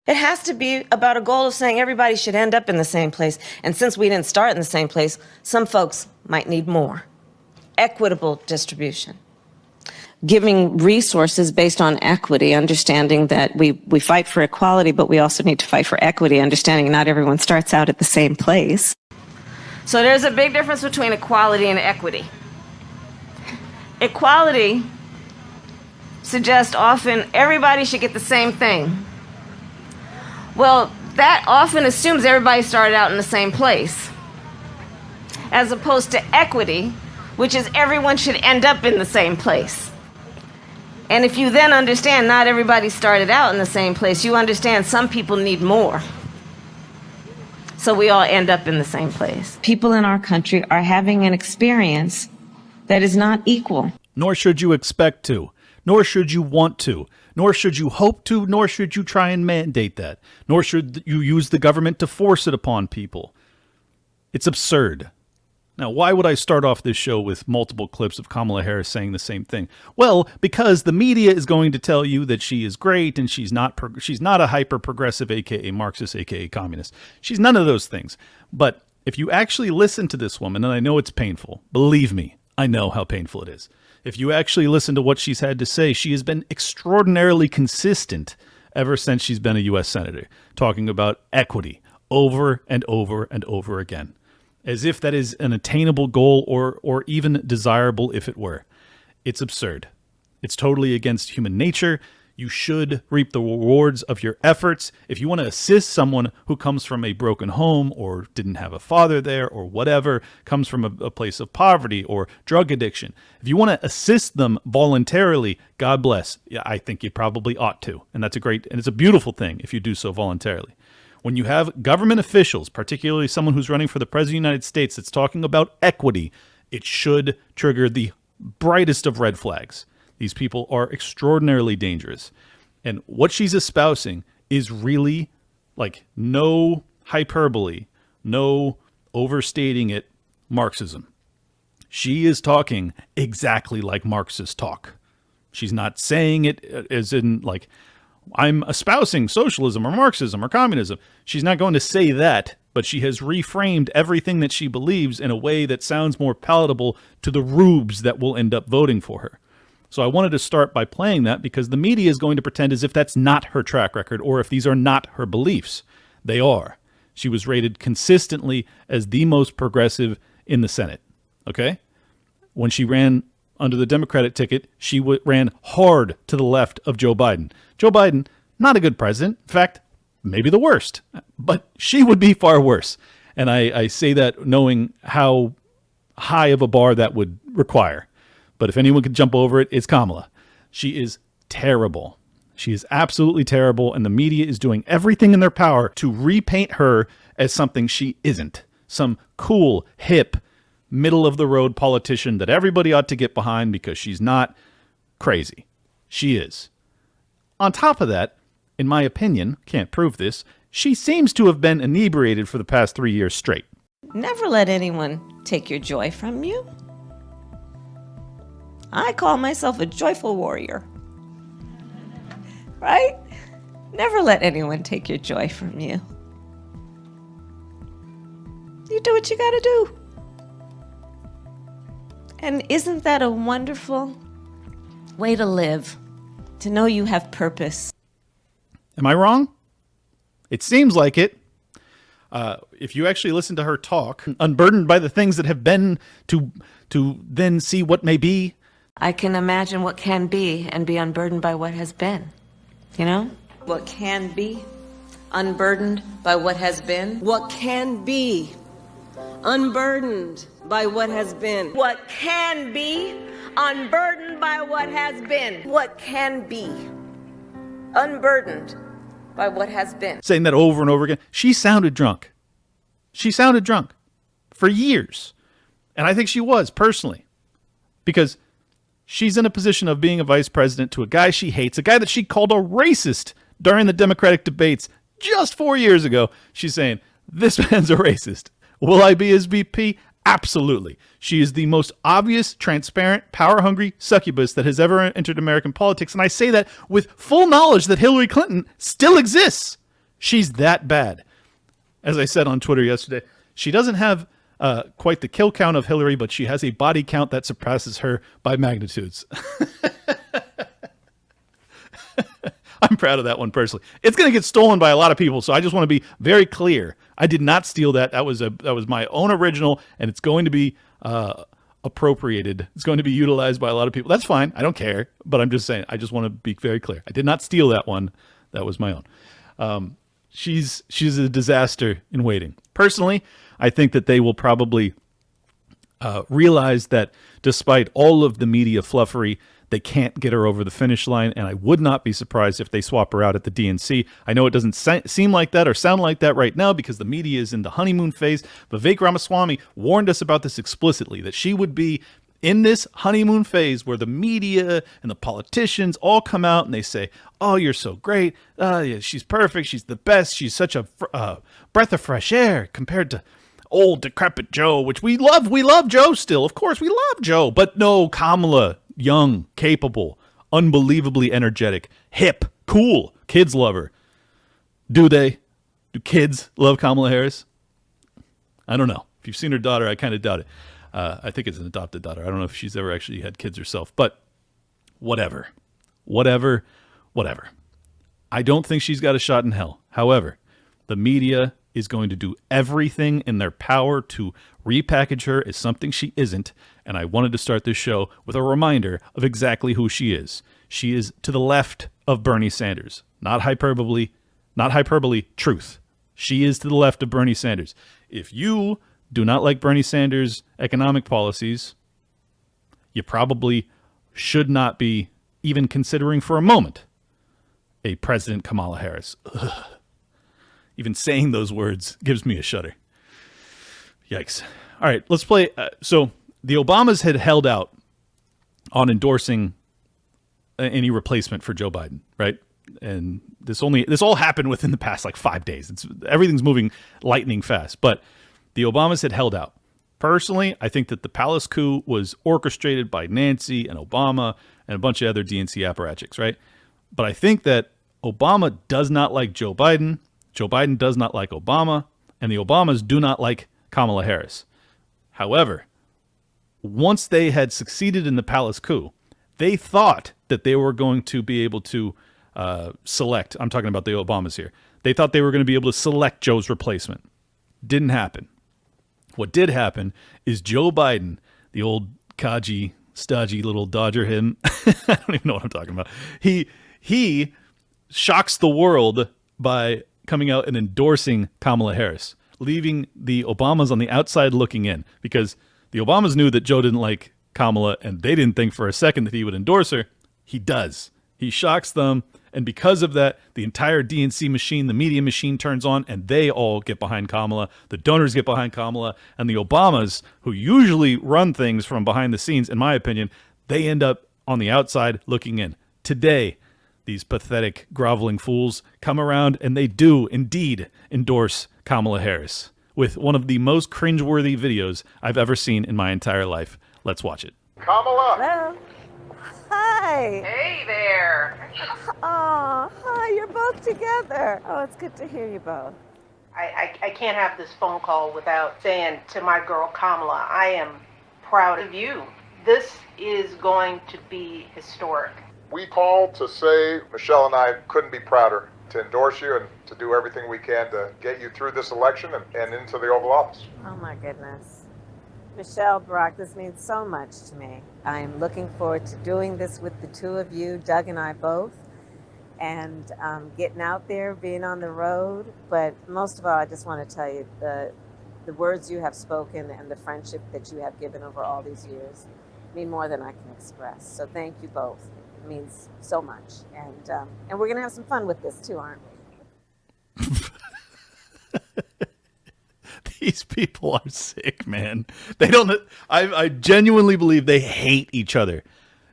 It has to be about a goal of saying everybody should end up in the same place. And since we didn't start in the same place, some folks might need more. Equitable distribution. Giving resources based on equity, understanding that we fight for equality, but we also need to fight for equity, understanding not everyone starts out at the same place. So there's a big difference between equality and equity. Equality suggests often everybody should get the same thing. Well, that often assumes everybody started out in the same place, as opposed to equity, which is everyone should end up in the same place. And if you then understand not everybody started out in the same place, you understand some people need more. So we all end up in the same place. People in our country are having an experience that is not equal. Nor should you expect to. Nor should you want to. Nor should you hope to. Nor should you try and mandate that. Nor should you use the government to force it upon people. It's absurd. Now, why would I start off this show with multiple clips of Kamala Harris saying the same thing? Well, because the media is going to tell you that she is great and she's not a hyper-progressive, aka Marxist, aka communist. She's none of those things. But if you actually listen to this woman, and I know it's painful, believe me, I know how painful it is. If you actually listen to what she's had to say, she has been extraordinarily consistent ever since she's been a U.S. Senator, talking about equity over and over and over again, as if that is an attainable goal or even desirable if it were. It's absurd. It's totally against human nature. You should reap the rewards of your efforts. If you want to assist someone who comes from a broken home or didn't have a father there or whatever, comes from a place of poverty or drug addiction, if you want to assist them voluntarily, God bless. Yeah, I think you probably ought to. And that's it's a beautiful thing if you do so voluntarily. When you have government officials, particularly someone who's running for the President of the United States, that's talking about equity, it should trigger the brightest of red flags. These people are extraordinarily dangerous. And what she's espousing is really, like, no hyperbole, no overstating it, Marxism. She is talking exactly like Marxists talk. She's not saying it as in, like, I'm espousing socialism or Marxism or communism. She's not going to say that, but she has reframed everything that she believes in a way that sounds more palatable to the rubes that will end up voting for her. So I wanted to start by playing that because the media is going to pretend as if that's not her track record or if these are not her beliefs. They are. She was rated consistently as the most progressive in the Senate. Okay? When she ran under the Democratic ticket, she ran hard to the left of Joe Biden. Joe Biden, not a good president. In fact, maybe the worst. But she would be far worse. And I say that knowing how high of a bar that would require. But if anyone could jump over it, it's Kamala. She is terrible. She is absolutely terrible, and the media is doing everything in their power to repaint her as something she isn't. Some cool, hip, middle-of-the-road politician that everybody ought to get behind because she's not crazy. She is. On top of that, in my opinion, can't prove this, she seems to have been inebriated for the past 3 years straight. Never let anyone take your joy from you. I call myself a joyful warrior. Right? Never let anyone take your joy from you. You do what you gotta do. And isn't that a wonderful way to live? To know you have purpose. Am I wrong? It seems like it. If you actually listen to her talk, unburdened by the things that have been to then see what may be. I can imagine what can be and be unburdened by what has been. You know? What can be, unburdened by what has been. What can be, unburdened by what has been. What can be, unburdened by what has been. What can be, unburdened by what has been. Saying that over and over again. She sounded drunk. She sounded drunk for years. And I think she was, personally. Because she's in a position of being a vice president to a guy she hates, a guy that she called a racist during the Democratic debates just 4 years ago. She's saying, this man's a racist. Will I be his VP? Absolutely. She is the most obvious, transparent, power-hungry succubus that has ever entered American politics. And I say that with full knowledge that Hillary Clinton still exists. She's that bad. As I said on Twitter yesterday, she doesn't have quite the kill count of Hillary, but she has a body count that surpasses her by magnitudes. I'm proud of that one personally. It's going to get stolen by a lot of people, so I just want to be very clear. I did not steal that. That was my own original, and it's going to be appropriated. It's going to be utilized by a lot of people. That's fine. I don't care, but I'm just saying. I just want to be very clear. I did not steal that one. That was my own. She's a disaster in waiting. Personally, I think that they will probably realize that despite all of the media fluffery, they can't get her over the finish line, and I would not be surprised if they swap her out at the DNC. I know it doesn't seem like that or sound like that right now because the media is in the honeymoon phase. Vivek Ramaswamy warned us about this explicitly, that she would be in this honeymoon phase where the media and the politicians all come out and they say, oh, you're so great. Yeah, she's perfect. She's the best. She's such a breath of fresh air compared to old decrepit Joe, which we love. We love Joe still. Of course, we love Joe. But no, Kamala, young, capable, unbelievably energetic, hip, cool. Kids love her. Do they? Do kids love Kamala Harris? I don't know. If you've seen her daughter, I kind of doubt it. I think it's an adopted daughter. I don't know if she's ever actually had kids herself, but whatever. I don't think she's got a shot in hell. However, the media is going to do everything in their power to repackage her as something she isn't, and I wanted to start this show with a reminder of exactly who she is. She is to the left of Bernie Sanders. Not hyperbole, truth. She is to the left of Bernie Sanders. If you do not like Bernie Sanders' economic policies, you probably should not be even considering for a moment a President Kamala Harris. Ugh. Even saying those words gives me a shudder. Yikes. All right, let's play. So the Obamas had held out on endorsing any replacement for Joe Biden, right? And this all happened within the past like 5 days. Everything's moving lightning fast, but the Obamas had held out. Personally, I think that the palace coup was orchestrated by Nancy and Obama and a bunch of other DNC apparatchiks, right? But I think that Obama does not like Joe Biden. Joe Biden does not like Obama, and the Obamas do not like Kamala Harris. However, once they had succeeded in the palace coup, they thought that they were going to be able to select. I'm talking about the Obamas here. They thought they were going to be able to select Joe's replacement. Didn't happen. What did happen is Joe Biden, the old codgy, stodgy little Dodger him, I don't even know what I'm talking about. He shocks the world by coming out and endorsing Kamala Harris, leaving the Obamas on the outside looking in, because the Obamas knew that Joe didn't like Kamala and they didn't think for a second that he would endorse her. He does. He shocks them. And because of that, the entire DNC machine, the media machine turns on and they all get behind Kamala. The donors get behind Kamala, and the Obamas, who usually run things from behind the scenes, in my opinion, they end up on the outside looking in. Today, these pathetic, groveling fools come around and they do indeed endorse Kamala Harris with one of the most cringeworthy videos I've ever seen in my entire life. Let's watch it. Kamala! Hello. Hi. Hey there! Oh, hi. You're both together. Oh, it's good to hear you both. I can't have this phone call without saying to my girl Kamala, I am proud of you. This is going to be historic. We called to say Michelle and I couldn't be prouder to endorse you and to do everything we can to get you through this election and into the Oval Office. Oh, my goodness. Michelle, Brock, this means so much to me. I am looking forward to doing this with the two of you, Doug and I both, and getting out there, being on the road. But most of all, I just want to tell you the words you have spoken and the friendship that you have given over all these years mean more than I can express. So thank you both. It means so much. And we're going to have some fun with this too, aren't we? These people are sick, man. They don't. I genuinely believe they hate each other,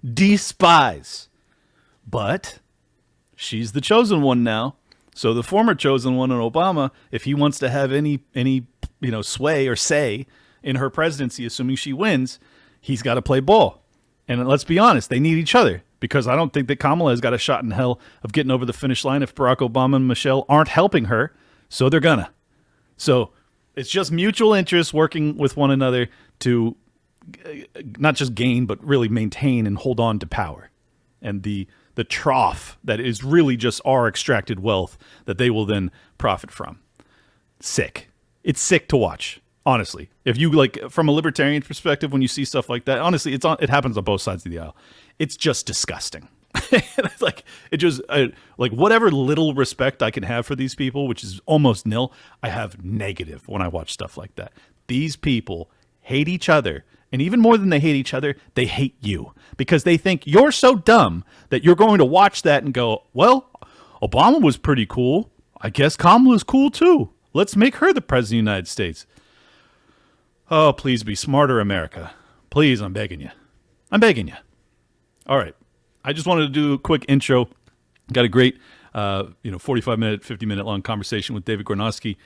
despise. But she's the chosen one now. So the former chosen one in Obama, if he wants to have any sway or say in her presidency, assuming she wins, he's got to play ball. And let's be honest, they need each other. because I don't think that Kamala has got a shot in hell of getting over the finish line if Barack Obama and Michelle aren't helping her. So they're gonna. So it's just mutual interest working with one another to not just gain, but really maintain and hold on to power. And the trough that is really just our extracted wealth that they will then profit from. Sick. It's sick to watch, honestly. If you like, from a libertarian perspective, when you see stuff like that, honestly, it happens on both sides of the aisle. It's just disgusting. It's like, like whatever little respect I can have for these people, which is almost nil, I have negative when I watch stuff like that. These people hate each other. And even more than they hate each other, they hate you because they think you're so dumb that you're going to watch that and go, well, Obama was pretty cool. I guess Kamala's cool too. Let's make her the president of the United States. Oh, please be smarter, America. Please, I'm begging you. I'm begging you. All right. I just wanted to do a quick intro. Got a great, 45-minute, 50-minute long conversation with David Gornoski.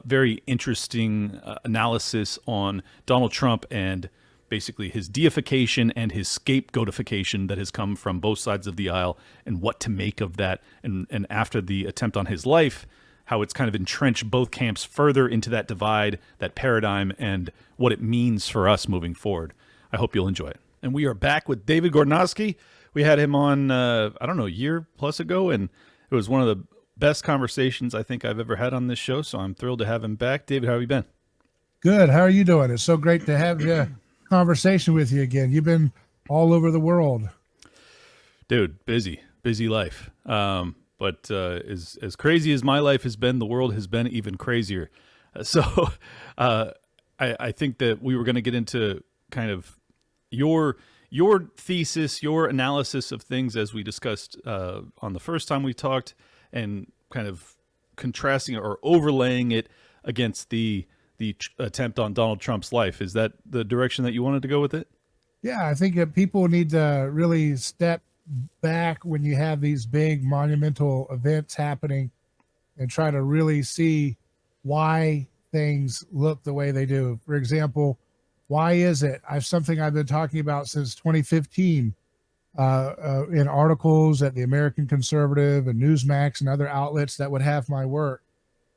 Very interesting analysis on Donald Trump and basically his deification and his scapegoatification that has come from both sides of the aisle and what to make of that. And after the attempt on his life, how it's kind of entrenched both camps further into that divide, that paradigm, and what it means for us moving forward. I hope you'll enjoy it. And we are back with David Gornoski. We had him on, a year plus ago, and it was one of the best conversations I think I've ever had on this show, so I'm thrilled to have him back. David, how have you been? Good. How are you doing? It's so great to have a conversation with you again. You've been all over the world. Dude, busy life. But as crazy as my life has been, the world has been even crazier. So I think that we were going to get into kind of your thesis, your analysis of things as we discussed on the first time we talked, and kind of contrasting or overlaying it against the attempt on Donald Trump's life. Is that the direction that you wanted to go with it? Yeah, I think that people need to really step back when you have these big monumental events happening and try to really see why things look the way they do. For example, why is it? Something I've been talking about since 2015 in articles at the American Conservative and Newsmax and other outlets that would have my work.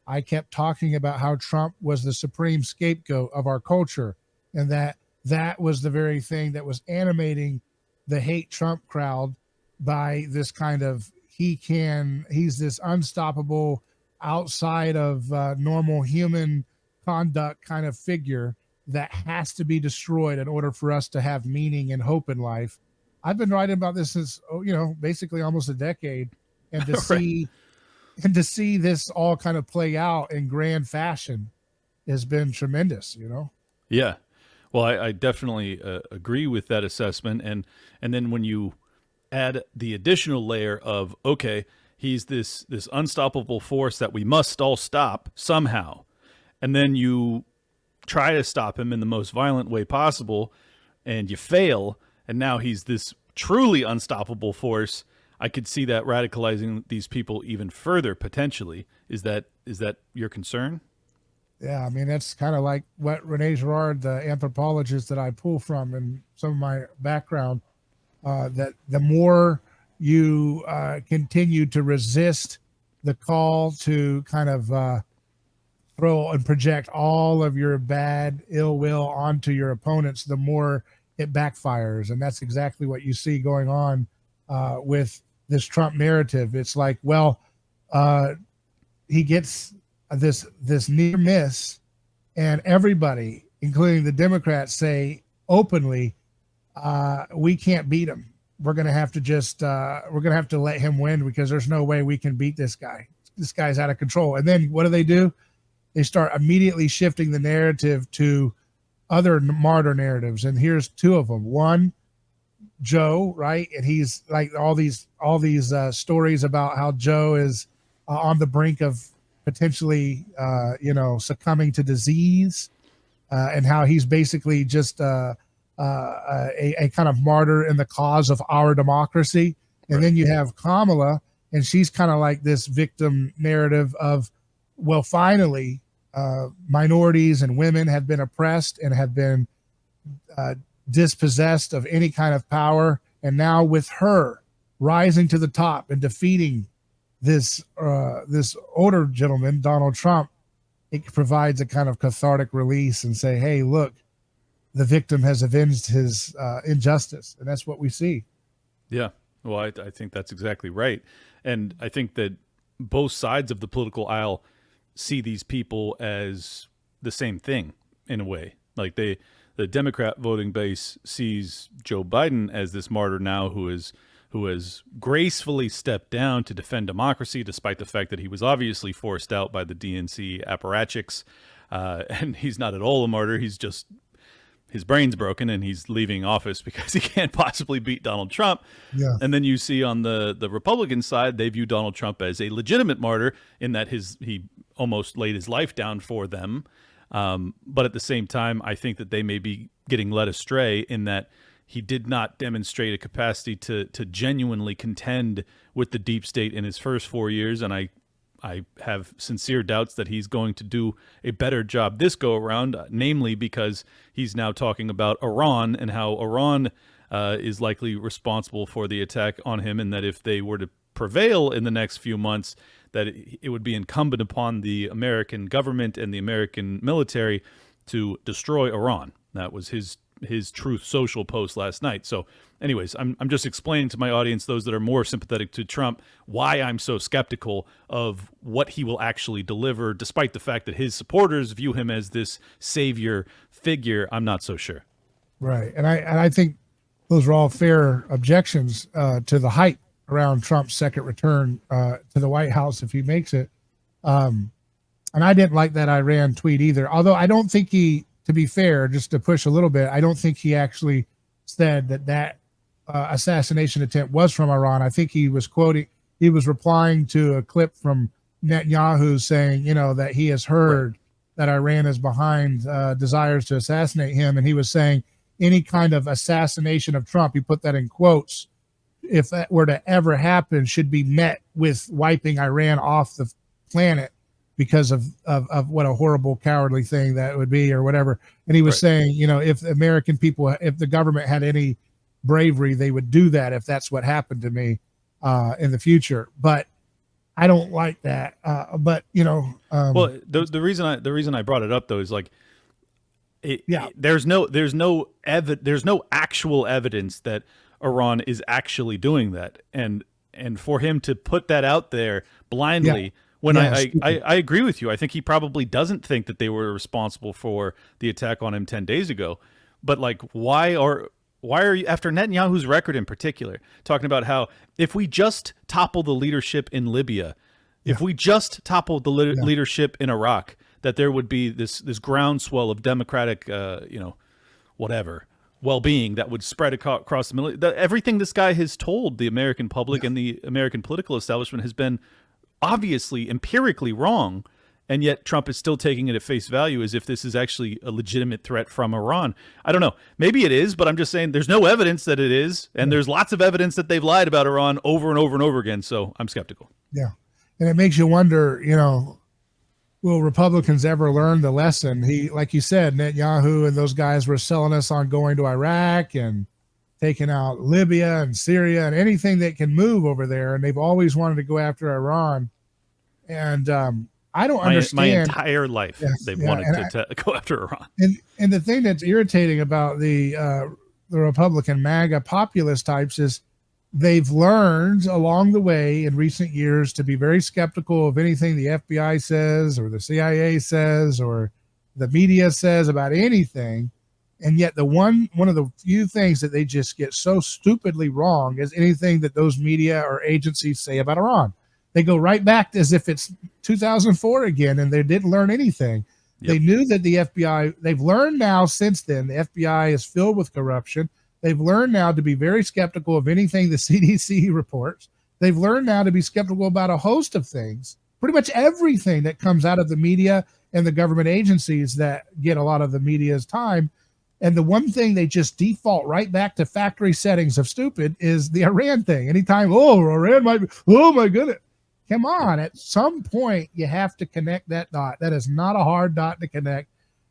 I kept talking about how Trump was the supreme scapegoat of our culture, and that was the very thing that was animating the hate Trump crowd by this kind of, he's this unstoppable, outside of normal human conduct kind of figure that has to be destroyed in order for us to have meaning and hope in life. I've been writing about this since, basically almost a decade, and to see this all kind of play out in grand fashion has been tremendous, Yeah. Well, I definitely agree with that assessment. And then when you add the additional layer of, okay, he's this unstoppable force that we must all stop somehow. And then you try to stop him in the most violent way possible and you fail. And now he's this truly unstoppable force. I could see that radicalizing these people even further potentially. Is that your concern? Yeah, I mean, that's kind of like what Rene Girard, the anthropologist that I pull from in some of my background, that the more you continue to resist the call to kind of throw and project all of your bad ill will onto your opponents, the more it backfires. And that's exactly what you see going on with this Trump narrative. It's like, well, he gets this near miss, and everybody, including the Democrats, say openly, we can't beat him. We're going to have to let him win because there's no way we can beat this guy. This guy's out of control. And then what do? They start immediately shifting the narrative to other martyr narratives. And here's two of them. One, Joe, right? And he's like all these stories about how Joe is on the brink of potentially, succumbing to disease, and how he's basically just a kind of martyr in the cause of our democracy. And right. Then you have Kamala, and she's kind of like this victim narrative of, well, finally, minorities and women have been oppressed and have been dispossessed of any kind of power And now with her rising to the top and defeating this older gentleman, Donald Trump, it provides a kind of cathartic release and say, hey, look, the victim has avenged his injustice. And that's what we see. Yeah. Well, I think that's exactly right. And I think that both sides of the political aisle see these people as the same thing in a way. Like the Democrat voting base sees Joe Biden as this martyr now who has gracefully stepped down to defend democracy, despite the fact that he was obviously forced out by the DNC apparatchiks. And he's not at all a martyr. He's just, his brain's broken and he's leaving office because he can't possibly beat Donald Trump. Yeah. And then you see on the Republican side, they view Donald Trump as a legitimate martyr in that he almost laid his life down for them. But at the same time, I think that they may be getting led astray in that he did not demonstrate a capacity to genuinely contend with the deep state in his first 4 years. And I have sincere doubts that he's going to do a better job this go around, namely because he's now talking about Iran and how Iran is likely responsible for the attack on him, and that if they were to prevail in the next few months, that it would be incumbent upon the American government and the American military to destroy Iran. That was his Truth Social post last night. So anyways, I'm just explaining to my audience, those that are more sympathetic to Trump, why I'm so skeptical of what he will actually deliver, despite the fact that his supporters view him as this savior figure. I'm not so sure. Right. And I think those are all fair objections to the hype around Trump's second return to the White House if he makes it. And I didn't like that Iran tweet either, although I don't think he, to be fair, just to push a little bit, I don't think he actually said that assassination attempt was from Iran. I think he was replying to a clip from Netanyahu saying, that he has heard that Iran is behind desires to assassinate him. And he was saying any kind of assassination of Trump, he put that in quotes, if that were to ever happen, should be met with wiping Iran off the planet, because of what a horrible, cowardly thing that would be, or whatever. And he was saying, if American people, if the government had any bravery, they would do that if that's what happened to me in the future. But I don't like that. Well, the reason I brought it up though is like, there's no actual evidence that Iran is actually doing that, and for him to put that out there blindly. Yeah. When I agree with you. I think he probably doesn't think that they were responsible for the attack on him 10 days ago. But like, why are you, after Netanyahu's record in particular, talking about how if we just topple the leadership in Libya, if we just toppled the leadership in Iraq, that there would be this groundswell of democratic, well-being that would spread across the middle. Everything this guy has told the American public and the American political establishment has been obviously empirically wrong, and yet Trump is still taking it at face value as if this is actually a legitimate threat from Iran. I don't know. Maybe it is, but I'm just saying there's no evidence that it is, and there's lots of evidence that they've lied about Iran over and over and over again, so I'm skeptical. Yeah. And it makes you wonder, will Republicans ever learn the lesson? Like you said, Netanyahu and those guys were selling us on going to Iraq and taking out Libya and Syria and anything that can move over there. And they've always wanted to go after Iran. And I don't understand. My entire life, they've wanted to go after Iran. And the thing that's irritating about the Republican MAGA populist types is they've learned along the way in recent years to be very skeptical of anything the FBI says or the CIA says or the media says about anything. And yet the one of the few things that they just get so stupidly wrong is anything that those media or agencies say about Iran. They go right back as if it's 2004 again, and they didn't learn anything. Yep. They knew that the FBI, they've learned now since then, the FBI is filled with corruption. They've learned now to be very skeptical of anything the CDC reports. They've learned now to be skeptical about a host of things, pretty much everything that comes out of the media and the government agencies that get a lot of the media's time. And the one thing they just default right back to factory settings of stupid is the Iran thing. Anytime, Iran might be, oh my goodness. Come on, at some point you have to connect that dot. That is not a hard dot to connect.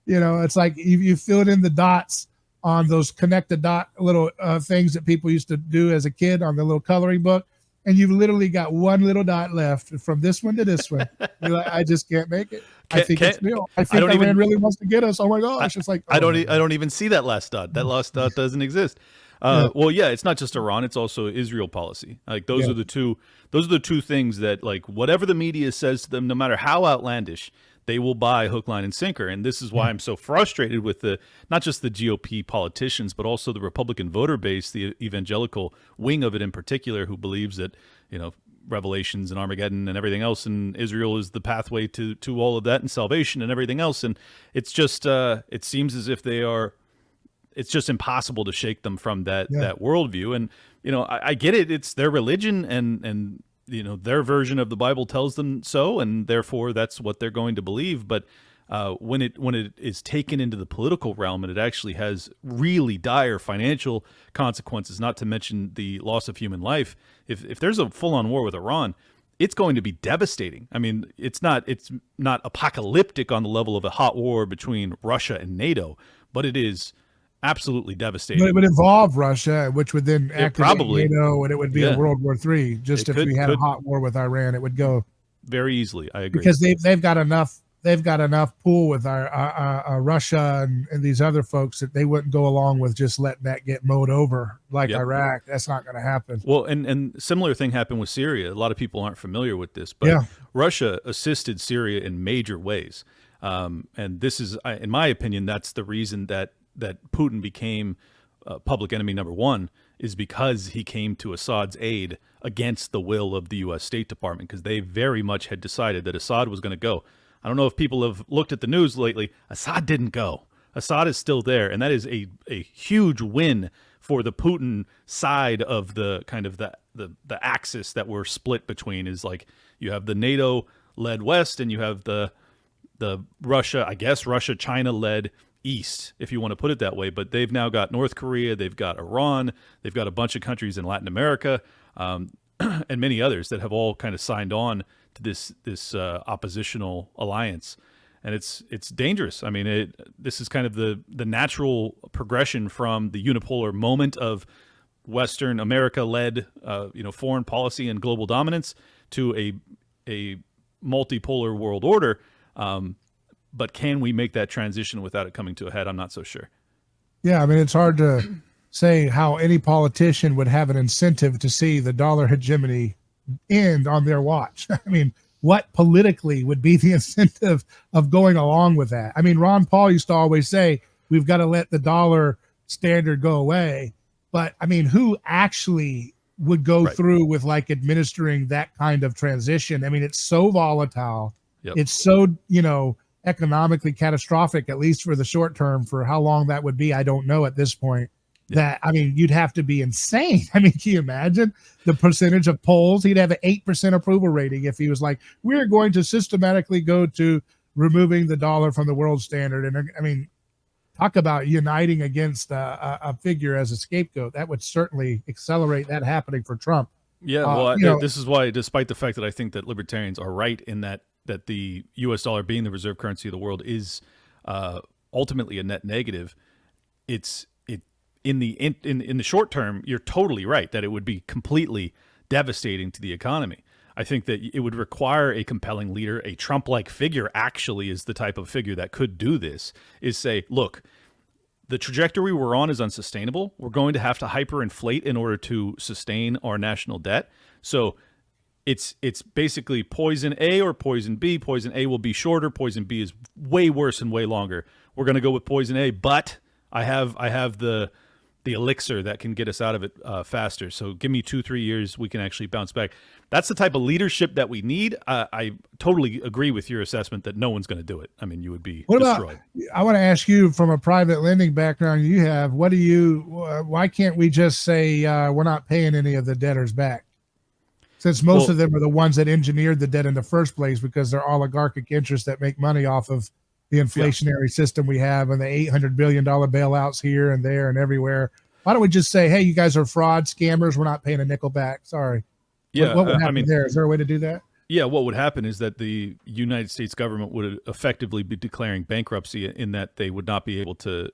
It's like you fill it in the dots on those connected dot little things that people used to do as a kid on the little coloring book. And you've literally got one little dot left from this one to this one. You're like, I just can't make it. I think it's real. I think Iran really wants to get us. Oh my gosh. It's like, I don't even see that last dot. That last dot doesn't exist. Well, yeah, it's not just Iran, it's also Israel policy. Like those are the two things that, like, whatever the media says to them, no matter how outlandish, they will buy hook, line, and sinker. And this is why I'm so frustrated with not just the GOP politicians, but also the Republican voter base, the evangelical wing of it in particular, who believes that, Revelations and Armageddon and everything else, and Israel is the pathway to all of that and salvation and everything else. And it's just, it seems as if it's just impossible to shake them from that worldview. And, I get it. It's their religion, and their version of the Bible tells them so, and therefore that's what they're going to believe. But when it is taken into the political realm, and it actually has really dire financial consequences, not to mention the loss of human life, if there's a full-on war with Iran, it's going to be devastating. I mean, it's not apocalyptic on the level of a hot war between Russia and NATO, but it is absolutely devastating. But it would involve Russia, which would then activate NATO, and it would be a World War III. Just if we had a hot war with Iran, it would go very easily. I agree, because they've got enough. They've got enough pull with our Russia and these other folks that they wouldn't go along with just letting that get mowed over like Iraq. That's not going to happen. Well, and similar thing happened with Syria. A lot of people aren't familiar with this, but Russia assisted Syria in major ways. And this is, in my opinion, that's the reason that Putin became public enemy number one, is because he came to Assad's aid against the will of the U.S. State Department, because they very much had decided that Assad was going to go. I don't know if people have looked at the news lately. Assad didn't go. Assad is still there, and that is a huge win for the Putin side of the kind of the axis that we're split between. Is like you have the NATO-led West, and you have the Russia, China-led East, if you want to put it that way. But they've now got North Korea, they've got Iran, they've got a bunch of countries in Latin America, and many others that have all kind of signed on to this oppositional alliance. And it's dangerous. I mean, this is kind of the natural progression from the unipolar moment of Western America-led foreign policy and global dominance to a multipolar world order. But can we make that transition without it coming to a head? I'm not so sure. Yeah, I mean, it's hard to say how any politician would have an incentive to see the dollar hegemony end on their watch. I mean, what politically would be the incentive of going along with that? I mean, Ron Paul used to always say, we've got to let the dollar standard go away. But I mean, who actually would go through with like administering that kind of transition? I mean, it's so volatile. It's so, economically catastrophic, at least for the short term. For how long that would be, I don't know at this point. That, I mean, you'd have to be insane. I mean, can you imagine the percentage of polls? He'd have an 8% approval rating if he was like, we're going to systematically go to removing the dollar from the world standard. And I mean, talk about uniting against a figure as a scapegoat. That would certainly accelerate that happening for Trump. Yeah, well, this is why, despite the fact that I think that libertarians are right in that the U.S. dollar being the reserve currency of the world is ultimately a net negative, in the short term, you're totally right that it would be completely devastating to the economy. I think that it would require a compelling leader. A Trump-like figure actually is the type of figure that could do this, is say, look, the trajectory we're on is unsustainable. We're going to have to hyperinflate in order to sustain our national debt. So it's basically poison A or poison B. Poison A will be shorter. Poison B is way worse and way longer. We're going to go with poison A, but I have the elixir that can get us out of it faster. So give me 2-3 years, we can actually bounce back. That's the type of leadership that we need. I totally agree with your assessment that no one's going to do it. I mean, you would be destroyed. I want to ask you, from a private lending background you have, why can't we just say we're not paying any of the debtors back? Since most of them are the ones that engineered the debt in the first place, because they're oligarchic interests that make money off of the inflationary system we have and the $800 billion bailouts here and there and everywhere. Why don't we just say, hey, you guys are fraud, scammers, we're not paying a nickel back. Sorry. Yeah, What would happen there? Is there a way to do that? Yeah, what would happen is that the United States government would effectively be declaring bankruptcy in that they would not be able to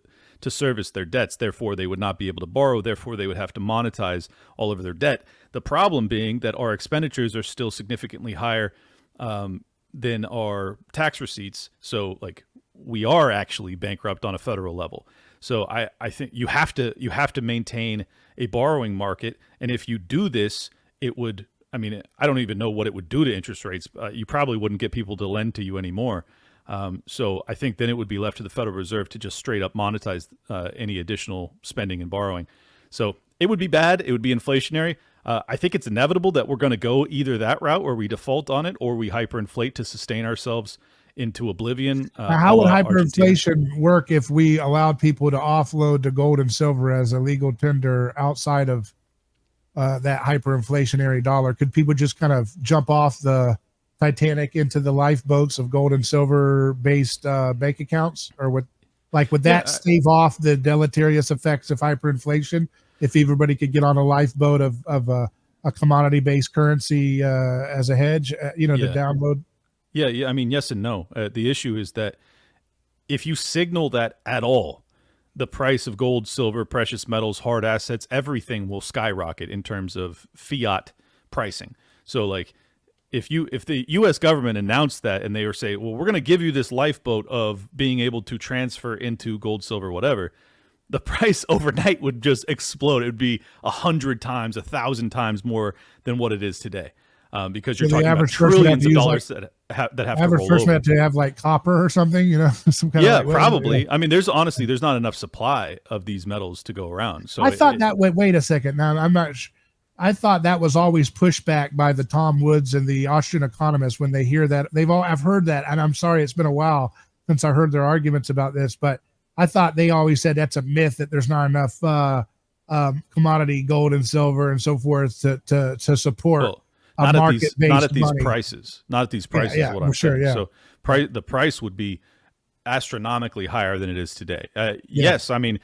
service their debts. Therefore, they would not be able to borrow. Therefore, they would have to monetize all of their debt. The problem being that our expenditures are still significantly higher than our tax receipts. So, like, we are actually bankrupt on a federal level. So I think you have to maintain a borrowing market. And if you do this, it would, I mean, I don't even know what it would do to interest rates. You probably wouldn't get people to lend to you anymore. So I think then it would be left to the Federal Reserve to just straight up monetize any additional spending and borrowing. So it would be bad. It would be inflationary. I think it's inevitable that we're going to go either that route where we default on it or we hyperinflate to sustain ourselves into oblivion. How would hyperinflation work if we allowed people to offload the gold and silver as a legal tender outside of that hyperinflationary dollar? Could people just kind of jump off the Titanic into the lifeboats of gold and silver based bank accounts, or would that stave off the deleterious effects of hyperinflation if everybody could get on a lifeboat of a commodity based currency as a hedge, to download? Yeah. I mean, yes and no. The issue is that if you signal that at all, the price of gold, silver, precious metals, hard assets, everything will skyrocket in terms of fiat pricing. So, like, if the U.S. government announced that and they were saying, well, we're going to give you this lifeboat of being able to transfer into gold, silver, whatever, the price overnight would just explode. It would be 100 times, 1,000 times more than what it is today. Because you're talking about trillions of dollars that have to roll over. Average person have to have like copper or something, some kind of probably. I mean, there's not enough supply of these metals to go around. So I thought wait a second. Now I'm not. I thought that was always pushed back by the Tom Woods and the Austrian economists when they hear that. I've heard that, and I'm sorry, it's been a while since I heard their arguments about this, but I thought they always said that's a myth, that there's not enough commodity gold and silver and so forth to support. Well, not at these prices. Not at these prices. Yeah, is what I'm saying. Yeah. So the price would be astronomically higher than it is today. Yes, I mean,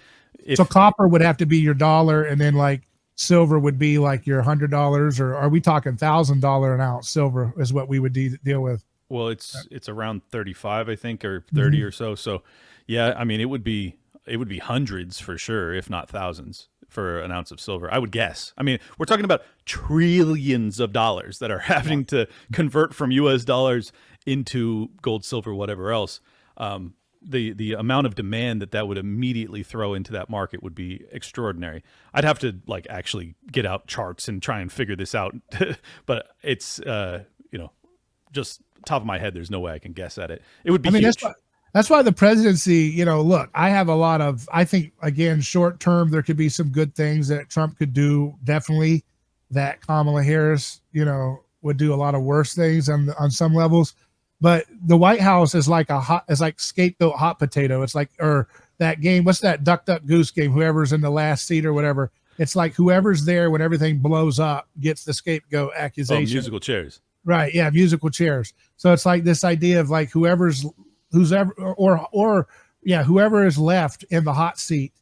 so copper would have to be your dollar, and then like silver would be like your $100, or are we talking $1,000 an ounce? Silver is what we would deal with. Well, it's around 35, I think, or 30 or so. So, yeah, I mean, it would be hundreds for sure, if not thousands, for an ounce of silver, I would guess. I mean, we're talking about trillions of dollars that are having to convert from U.S. dollars into gold, silver, whatever else. The amount of demand that would immediately throw into that market would be extraordinary. I'd have to actually get out charts and try and figure this out, but it's just top of my head. There's no way I can guess at it. It would be huge. That's why the presidency, look, I have I think, again, short term, there could be some good things that Trump could do. Definitely that Kamala Harris, would do a lot of worse things on some levels. But the White House is like scapegoat hot potato. It's like, or that game, what's that Duck, Duck, Goose game? Whoever's in the last seat or whatever. It's like whoever's there when everything blows up gets the scapegoat accusation. Oh, musical chairs. Right. Yeah. Musical chairs. So it's like this idea of like whoever is left in the hot seat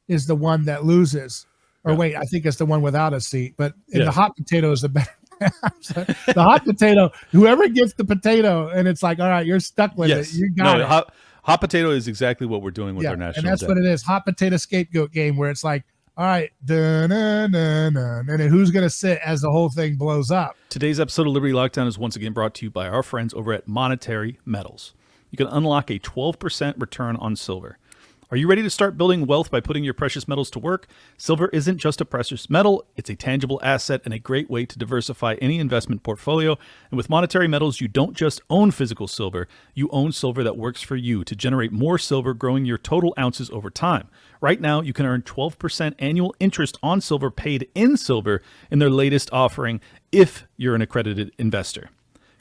is the one that loses. Or wait, I think it's the one without a seat. But the hot potato is the better. The hot potato, whoever gets the potato, and it's like, all right, you're stuck with it. You got it. Hot potato is exactly what we're doing with our national debt. And that's what it is. Hot potato scapegoat game, where it's like, all right, and then who's going to sit as the whole thing blows up? Today's episode of Liberty Lockdown is once again brought to you by our friends over at Monetary Metals. You can unlock a 12% return on silver. Are you ready to start building wealth by putting your precious metals to work? Silver isn't just a precious metal, it's a tangible asset and a great way to diversify any investment portfolio. And with Monetary Metals, you don't just own physical silver, you own silver that works for you to generate more silver, growing your total ounces over time. Right now, you can earn 12% annual interest on silver paid in silver in their latest offering if you're an accredited investor.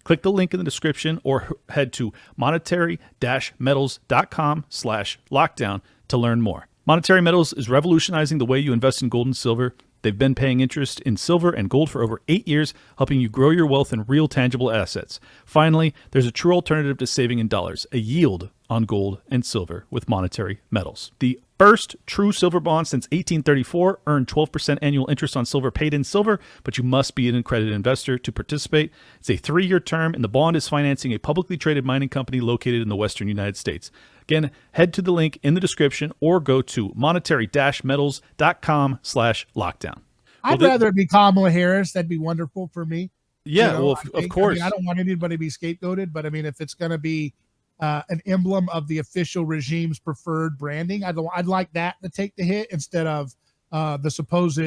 Click the link in the description or head to monetary-metals.com/lockdown to learn more. Monetary Metals is revolutionizing the way you invest in gold and silver. They've been paying interest in silver and gold for over 8 years, helping you grow your wealth in real tangible assets. Finally, there's a true alternative to saving in dollars, a yield on gold and silver with monetary metals. The first true silver bond since 1834 earned 12% annual interest on silver paid in silver, but you must be an accredited investor to participate. It's a 3-year term, and the bond is financing a publicly traded mining company located in the western United States. Again, head to the link in the description or go to monetary-metals.com/lockdown. I'd rather it be Kamala Harris. That'd be wonderful for me. Yeah, well, of course. I don't want anybody to be scapegoated, but I mean, if it's going to be an emblem of the official regime's preferred branding, I'd like that to take the hit instead of the supposed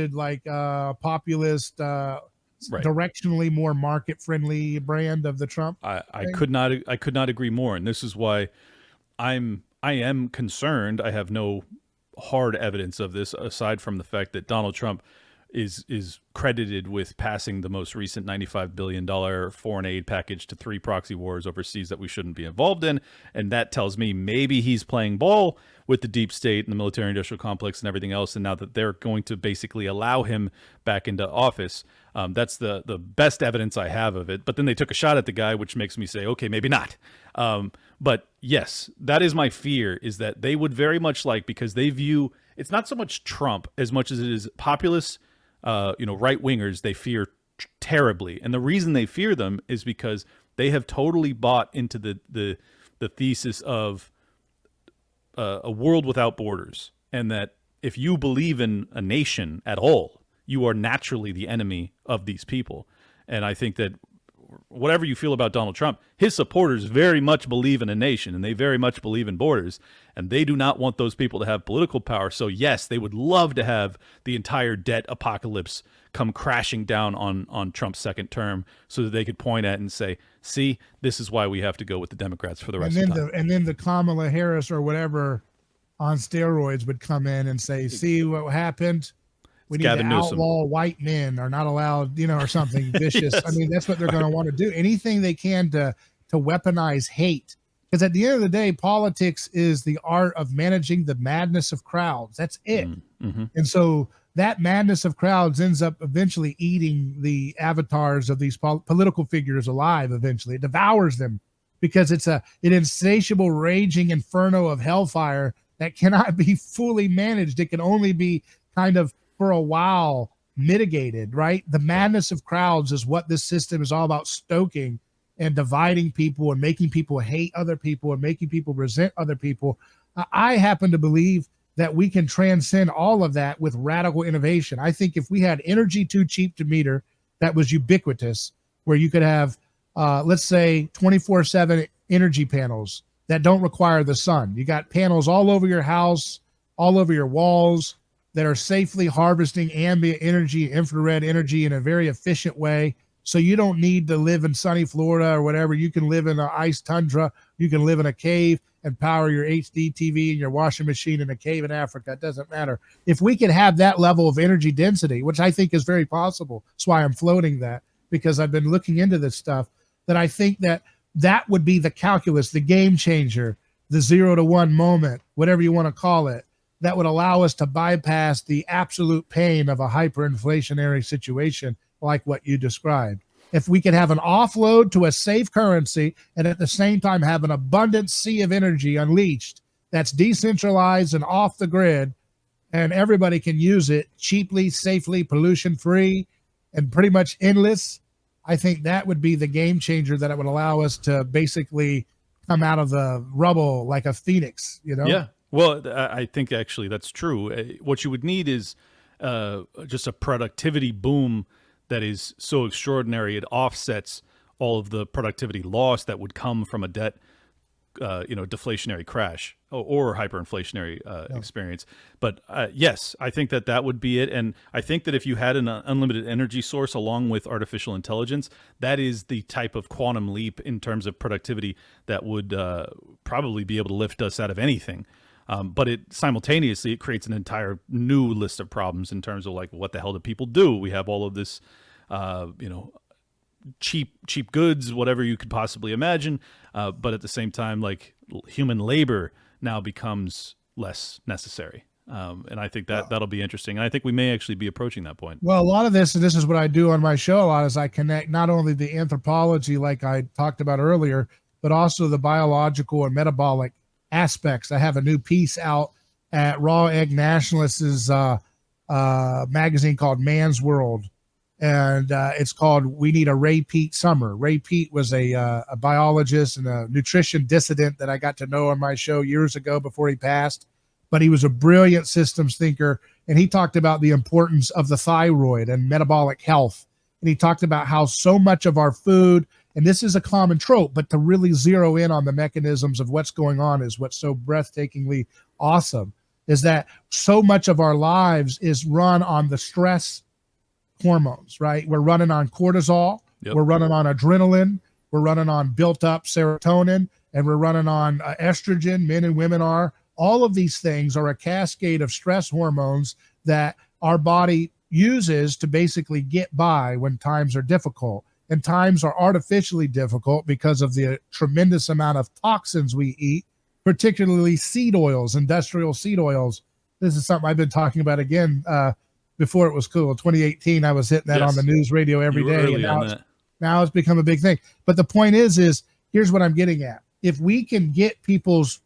populist, directionally more market-friendly brand of the Trump. I could not agree more, and this is why I am concerned. I have no hard evidence of this aside from the fact that Donald Trump is credited with passing the most recent $95 billion foreign aid package to 3 proxy wars overseas that we shouldn't be involved in. And that tells me maybe he's playing ball with the deep state and the military industrial complex and everything else. And now that they're going to basically allow him back into office, that's the best evidence I have of it. But then they took a shot at the guy, which makes me say, okay, maybe not. But yes, that is my fear, is that they would very much because they view, it's not so much Trump as much as it is populist, right-wingers they fear terribly. And the reason they fear them is because they have totally bought into the thesis of a world without borders, and that if you believe in a nation at all, you are naturally the enemy of these people. And I think that whatever you feel about Donald Trump, his supporters very much believe in a nation, and they very much believe in borders, and they do not want those people to have political power. So yes, they would love to have the entire debt apocalypse come crashing down on Trump's second term so that they could point at and say, see, this is why we have to go with the Democrats for the rest of the time. And then the Kamala Harris or whatever on steroids would come in and say, see what happened? We need to outlaw white men, are not allowed, or something vicious. Yes. I mean, that's what they're going to want to do. Anything they can to weaponize hate. Because at the end of the day, politics is the art of managing the madness of crowds. That's it. Mm-hmm. And so that madness of crowds ends up eventually eating the avatars of these political figures alive eventually. It devours them because it's an insatiable, raging inferno of hellfire that cannot be fully managed. It can only be kind of, for a while, mitigated, right? The madness of crowds is what this system is all about, stoking and dividing people and making people hate other people and making people resent other people. I happen to believe that we can transcend all of that with radical innovation. I think if we had energy too cheap to meter that was ubiquitous, where you could have, let's say, 24/7 energy panels that don't require the sun. You got panels all over your house, all over your walls, that are safely harvesting ambient energy, infrared energy in a very efficient way. So you don't need to live in sunny Florida or whatever. You can live in an ice tundra. You can live in a cave and power your HD TV and your washing machine in a cave in Africa. It doesn't matter. If we could have that level of energy density, which I think is very possible, that's why I'm floating that, because I've been looking into this stuff, that I think that would be the calculus, the game changer, the 0 to 1 moment, whatever you want to call it, that would allow us to bypass the absolute pain of a hyperinflationary situation like what you described. If we could have an offload to a safe currency and at the same time have an abundant sea of energy unleashed that's decentralized and off the grid, and everybody can use it cheaply, safely, pollution-free, and pretty much endless, I think that would be the game changer that it would allow us to basically come out of the rubble like a phoenix, Yeah. Well, I think actually that's true. What you would need is just a productivity boom that is so extraordinary it offsets all of the productivity loss that would come from a debt, deflationary crash or hyperinflationary experience. But yes, I think that would be it. And I think that if you had an unlimited energy source along with artificial intelligence, that is the type of quantum leap in terms of productivity that would probably be able to lift us out of anything. But it simultaneously creates an entire new list of problems in terms of what the hell do people do? We have all of this, cheap goods, whatever you could possibly imagine. But at the same time, human labor now becomes less necessary. And I think that'll be interesting. And I think we may actually be approaching that point. Well, a lot of this, and this is what I do on my show a lot, is I connect not only the anthropology, like I talked about earlier, but also the biological and metabolic aspects. I have a new piece out at Raw Egg Nationalists' magazine called Man's World. And it's called We Need a Ray Peat Summer. Ray Peat was a biologist and a nutrition dissident that I got to know on my show years ago before he passed. But he was a brilliant systems thinker. And he talked about the importance of the thyroid and metabolic health. And he talked about how so much of our food, and this is a common trope, but to really zero in on the mechanisms of what's going on is what's so breathtakingly awesome, is that so much of our lives is run on the stress hormones, right? We're running on cortisol, we're running on adrenaline, we're running on built up serotonin, and we're running on estrogen. Men and women are. All of these things are a cascade of stress hormones that our body uses to basically get by when times are difficult. And times are artificially difficult because of the tremendous amount of toxins we eat, particularly seed oils, industrial seed oils. This is something I've been talking about again before it was cool. 2018, I was hitting that on the news radio every day. And now it's become a big thing. But the point is here's what I'm getting at. If we can get people's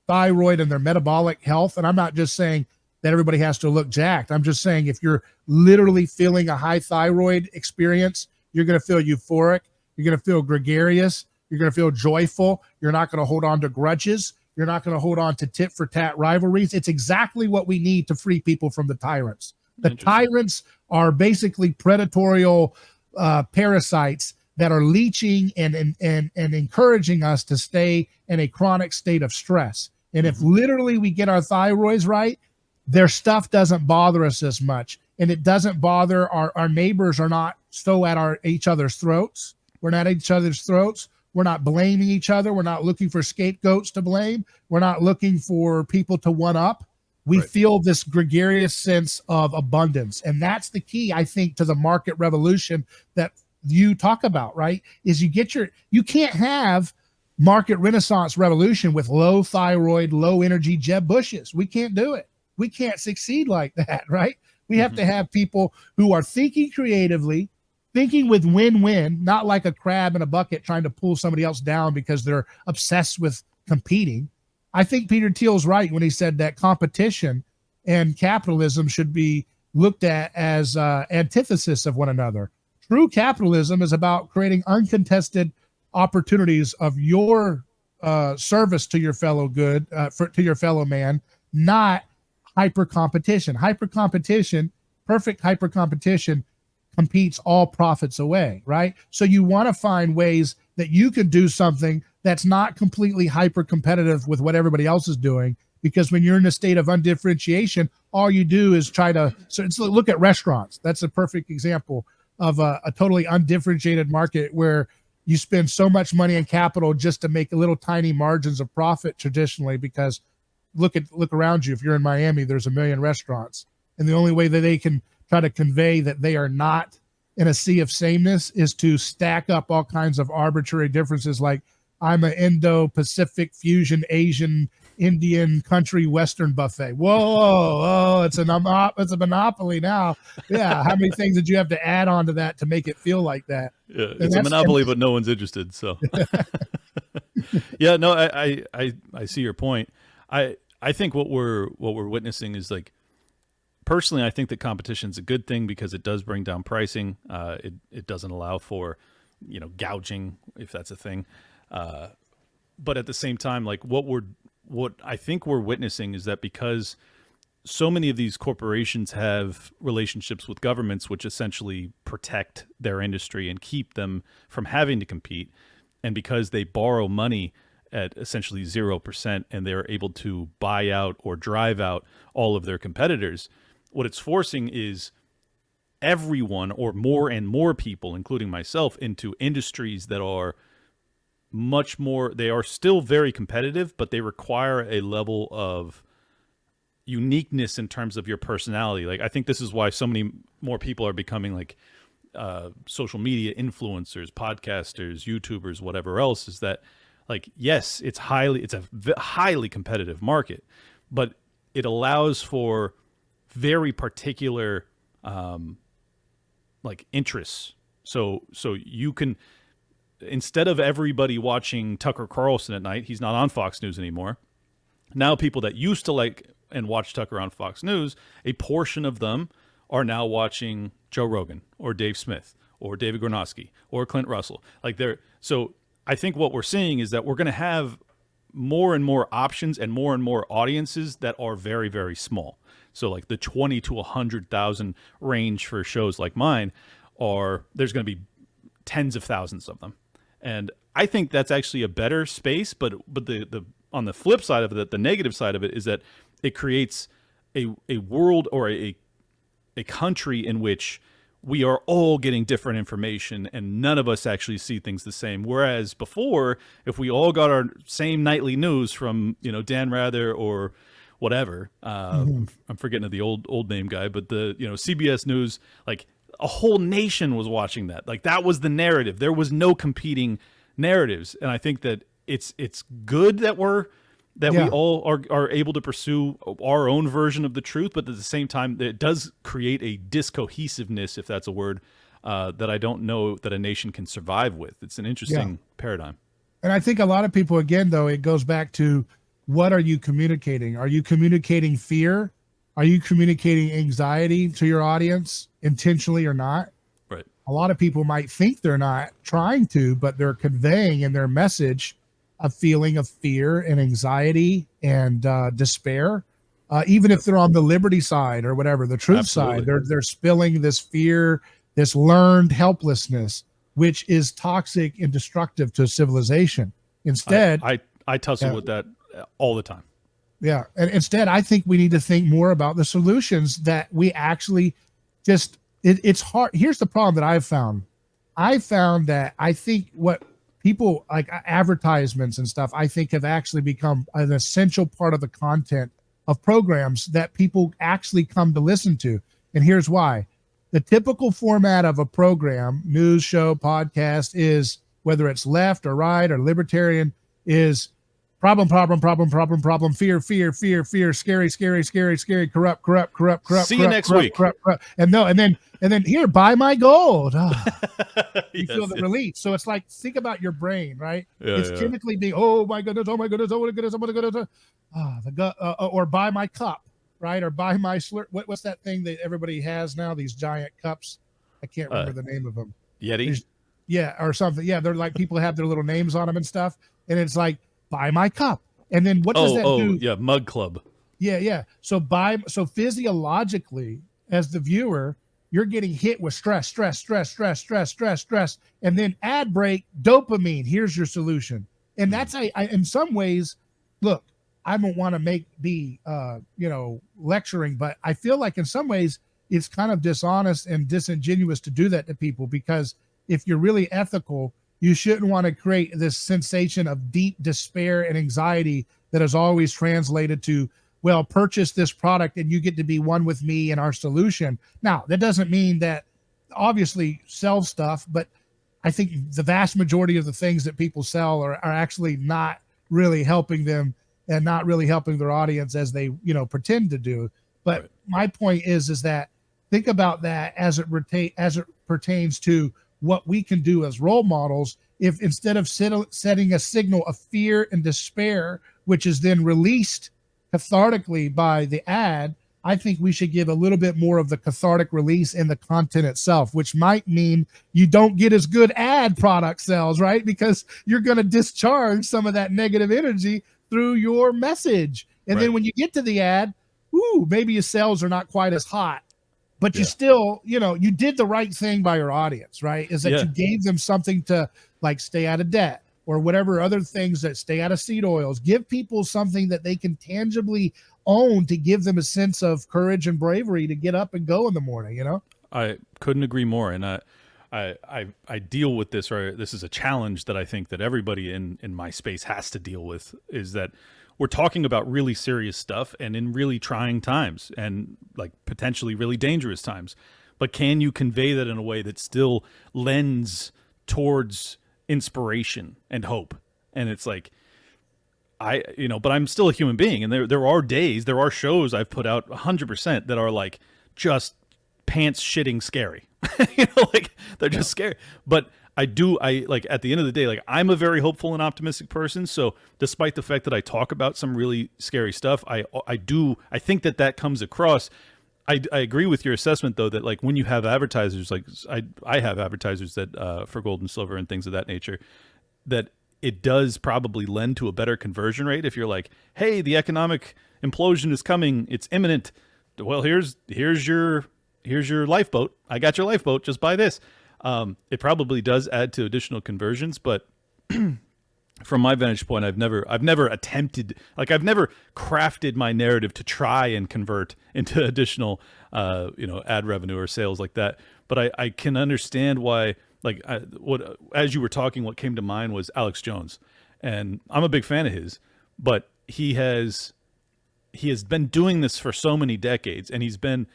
thyroid and their metabolic health, and I'm not just saying that everybody has to look jacked. I'm just saying if you're literally feeling a high thyroid experience, you're going to feel euphoric. You're going to feel gregarious. You're going to feel joyful. You're not going to hold on to grudges. You're not going to hold on to tit for tat rivalries. It's exactly what we need to free people from the tyrants. The tyrants are basically predatorial parasites that are leeching and encouraging us to stay in a chronic state of stress. And if literally we get our thyroids right, their stuff doesn't bother us as much. And it doesn't bother our neighbors are not so at each other's throats. We're not at each other's throats. We're not blaming each other. We're not looking for scapegoats to blame. We're not looking for people to one up. We feel this gregarious sense of abundance. And that's the key, I think, to the market revolution that you talk about, right? Is you can't have market renaissance revolution with low thyroid, low energy Jeb Bushes. We can't do it. We can't succeed like that, right? We have to have people who are thinking creatively, thinking with win-win, not like a crab in a bucket trying to pull somebody else down because they're obsessed with competing. I think Peter Thiel's right when he said that competition and capitalism should be looked at as antithesis of one another. True capitalism is about creating uncontested opportunities of your service to your fellow to your fellow man, not hyper competition. Perfect hyper competition competes all profits away, right? So you want to find ways that you could do something that's not completely hyper competitive with what everybody else is doing, because when you're in a state of undifferentiation, all you do is look at restaurants. That's a perfect example of a totally undifferentiated market where you spend so much money and capital just to make little tiny margins of profit traditionally, because look around you. If you're in Miami, there's 1 million restaurants. And the only way that they can try to convey that they are not in a sea of sameness is to stack up all kinds of arbitrary differences, like I'm an Indo-Pacific fusion Asian Indian country Western buffet. Whoa, it's a monopoly now. Yeah, how many things did you have to add on to that to make it feel like that? Yeah, it's a monopoly, but no one's interested. So, yeah, no, I see your point. I think what we're witnessing is, like, personally, I think that competition is a good thing because it does bring down pricing. It doesn't allow for, gouging, if that's a thing. But at the same time, like, what I think we're witnessing is that because so many of these corporations have relationships with governments, which essentially protect their industry and keep them from having to compete, and because they borrow money at essentially 0% and they're able to buy out or drive out all of their competitors, what it's forcing is everyone, or more and more people, including myself, into industries that are much more, they are still very competitive, but they require a level of uniqueness in terms of your personality. Like, I think this is why so many more people are becoming like social media influencers, podcasters, YouTubers, whatever else, is that, like, yes, it's a highly competitive market, but it allows for very particular like interests. So you can, instead of everybody watching Tucker Carlson at night, he's not on Fox News anymore. Now people that used to like and watch Tucker on Fox News, a portion of them are now watching Joe Rogan or Dave Smith or David Gornoski or Clint Russell. So I think what we're seeing is that we're going to have more and more options and more audiences that are very, very small. So like the 20 to 100,000 range for shows like mine there's going to be tens of thousands of them. And I think that's actually a better space, but the on the flip side of it, the negative side of it is that it creates a world or a country in which we are all getting different information and none of us actually see things the same. Whereas before, if we all got our same nightly news from, Dan Rather or whatever, I'm forgetting of the old name guy, but the, CBS News, like a whole nation was watching that. Like that was the narrative. There was no competing narratives. And I think that it's good that we all are able to pursue our own version of the truth, but at the same time, it does create a discohesiveness, if that's a word, that I don't know that a nation can survive with. It's an interesting paradigm. And I think a lot of people, again, though, it goes back to what are you communicating? Are you communicating fear? Are you communicating anxiety to your audience intentionally or not? Right. A lot of people might think they're not trying to, but they're conveying in their message a feeling of fear and anxiety and despair, even if they're on the liberty side or whatever, the truth side, they're spilling this fear, this learned helplessness, which is toxic and destructive to civilization. Instead, I tussle with that all the time. Yeah. And instead, I think we need to think more about the solutions that we actually it's hard. Here's the problem that I've found. I found that I think what people like advertisements and stuff, I think have actually become an essential part of the content of programs that people actually come to listen to. And here's why. The typical format of a program, news show, podcast, is whether it's left or right or libertarian, is problem, fear, scary, corrupt. See you next week. Corrupt. And then here, buy my gold. You feel the relief. So it's like, think about your brain, right? It's chemically being, oh my goodness, or buy my cup, right? Or buy my slurp. What's that thing that everybody has now? These giant cups. I can't remember the name of them. Yeti? Or something. Yeah, they're like, people have their little names on them and stuff. And it's like, buy my cup. And then what does that do? Yeah, Mug Club. Yeah. So physiologically, as the viewer, you're getting hit with stress. And then ad break, dopamine. Here's your solution. And that's, I in some ways, look, I don't want to be lecturing, but I feel like in some ways it's kind of dishonest and disingenuous to do that to people, because if you're really ethical, you shouldn't want to create this sensation of deep despair and anxiety that is always translated to, well, purchase this product and you get to be one with me in our solution. Now, that doesn't mean that obviously sell stuff, but I think the vast majority of the things that people sell are actually not really helping them and not really helping their audience as they, pretend to do. But my point is that think about that as it pertains to what we can do as role models. If instead of setting a signal of fear and despair, which is then released cathartically by the ad, I think we should give a little bit more of the cathartic release in the content itself, which might mean you don't get as good ad product sales, right? Because you're going to discharge some of that negative energy through your message. And then when you get to the ad, maybe your sales are not quite as hot. But you still, you did the right thing by your audience, right? Is that you gave them something to like stay out of debt or whatever other things, that stay out of seed oils. Give people something that they can tangibly own to give them a sense of courage and bravery to get up and go in the morning, I couldn't agree more. And I deal with this, or this is a challenge that I think that everybody in my space has to deal with, is that we're talking about really serious stuff and in really trying times and like potentially really dangerous times. But can you convey that in a way that still lends towards inspiration and hope? And it's like, but I'm still a human being, and there are shows I've put out 100% that are like just pants shitting scary. Like they're just scary. But I like at the end of the day, like I'm a very hopeful and optimistic person. So despite the fact that I talk about some really scary stuff, I think that comes across. I agree with your assessment though, that like when you have advertisers, like I have advertisers that for gold and silver and things of that nature, that it does probably lend to a better conversion rate. If you're like, hey, the economic implosion is coming, it's imminent. Well, here's your lifeboat. I got your lifeboat. Just buy this. It probably does add to additional conversions, but from my vantage point, I've never attempted, like I've never crafted my narrative to try and convert into additional, ad revenue or sales like that. But I can understand why, like as you were talking, what came to mind was Alex Jones, and I'm a big fan of his, but he has been doing this for so many decades, and he's been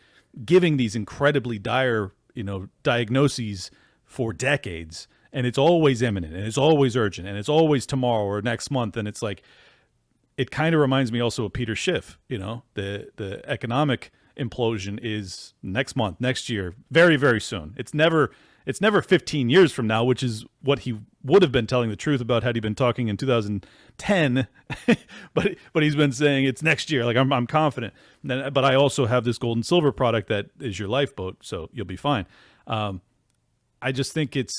giving these incredibly dire, diagnoses for decades. And it's always imminent, and it's always urgent, and it's always tomorrow or next month. And it's like, it kind of reminds me also of Peter Schiff. The economic implosion is next month, next year, very, very soon. It's never 15 years from now, which is what he would have been telling the truth about had he been talking in 2010. but he's been saying it's next year. Like I'm confident. But I also have this gold and silver product that is your lifeboat, so you'll be fine. I just think it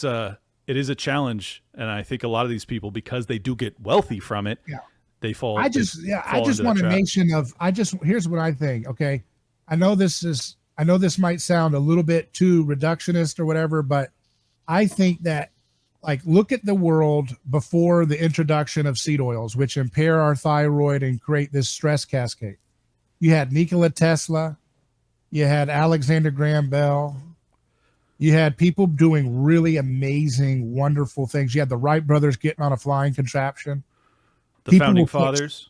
is a challenge, and I think a lot of these people, because they do get wealthy from it, they fall. I just want a nation of. Here's what I think. Okay, I know this might sound a little bit too reductionist or whatever, but I think that, like, look at the world before the introduction of seed oils, which impair our thyroid and create this stress cascade. You had Nikola Tesla, you had Alexander Graham Bell. You had people doing really amazing, wonderful things. You had the Wright brothers getting on a flying contraption. The founding fathers.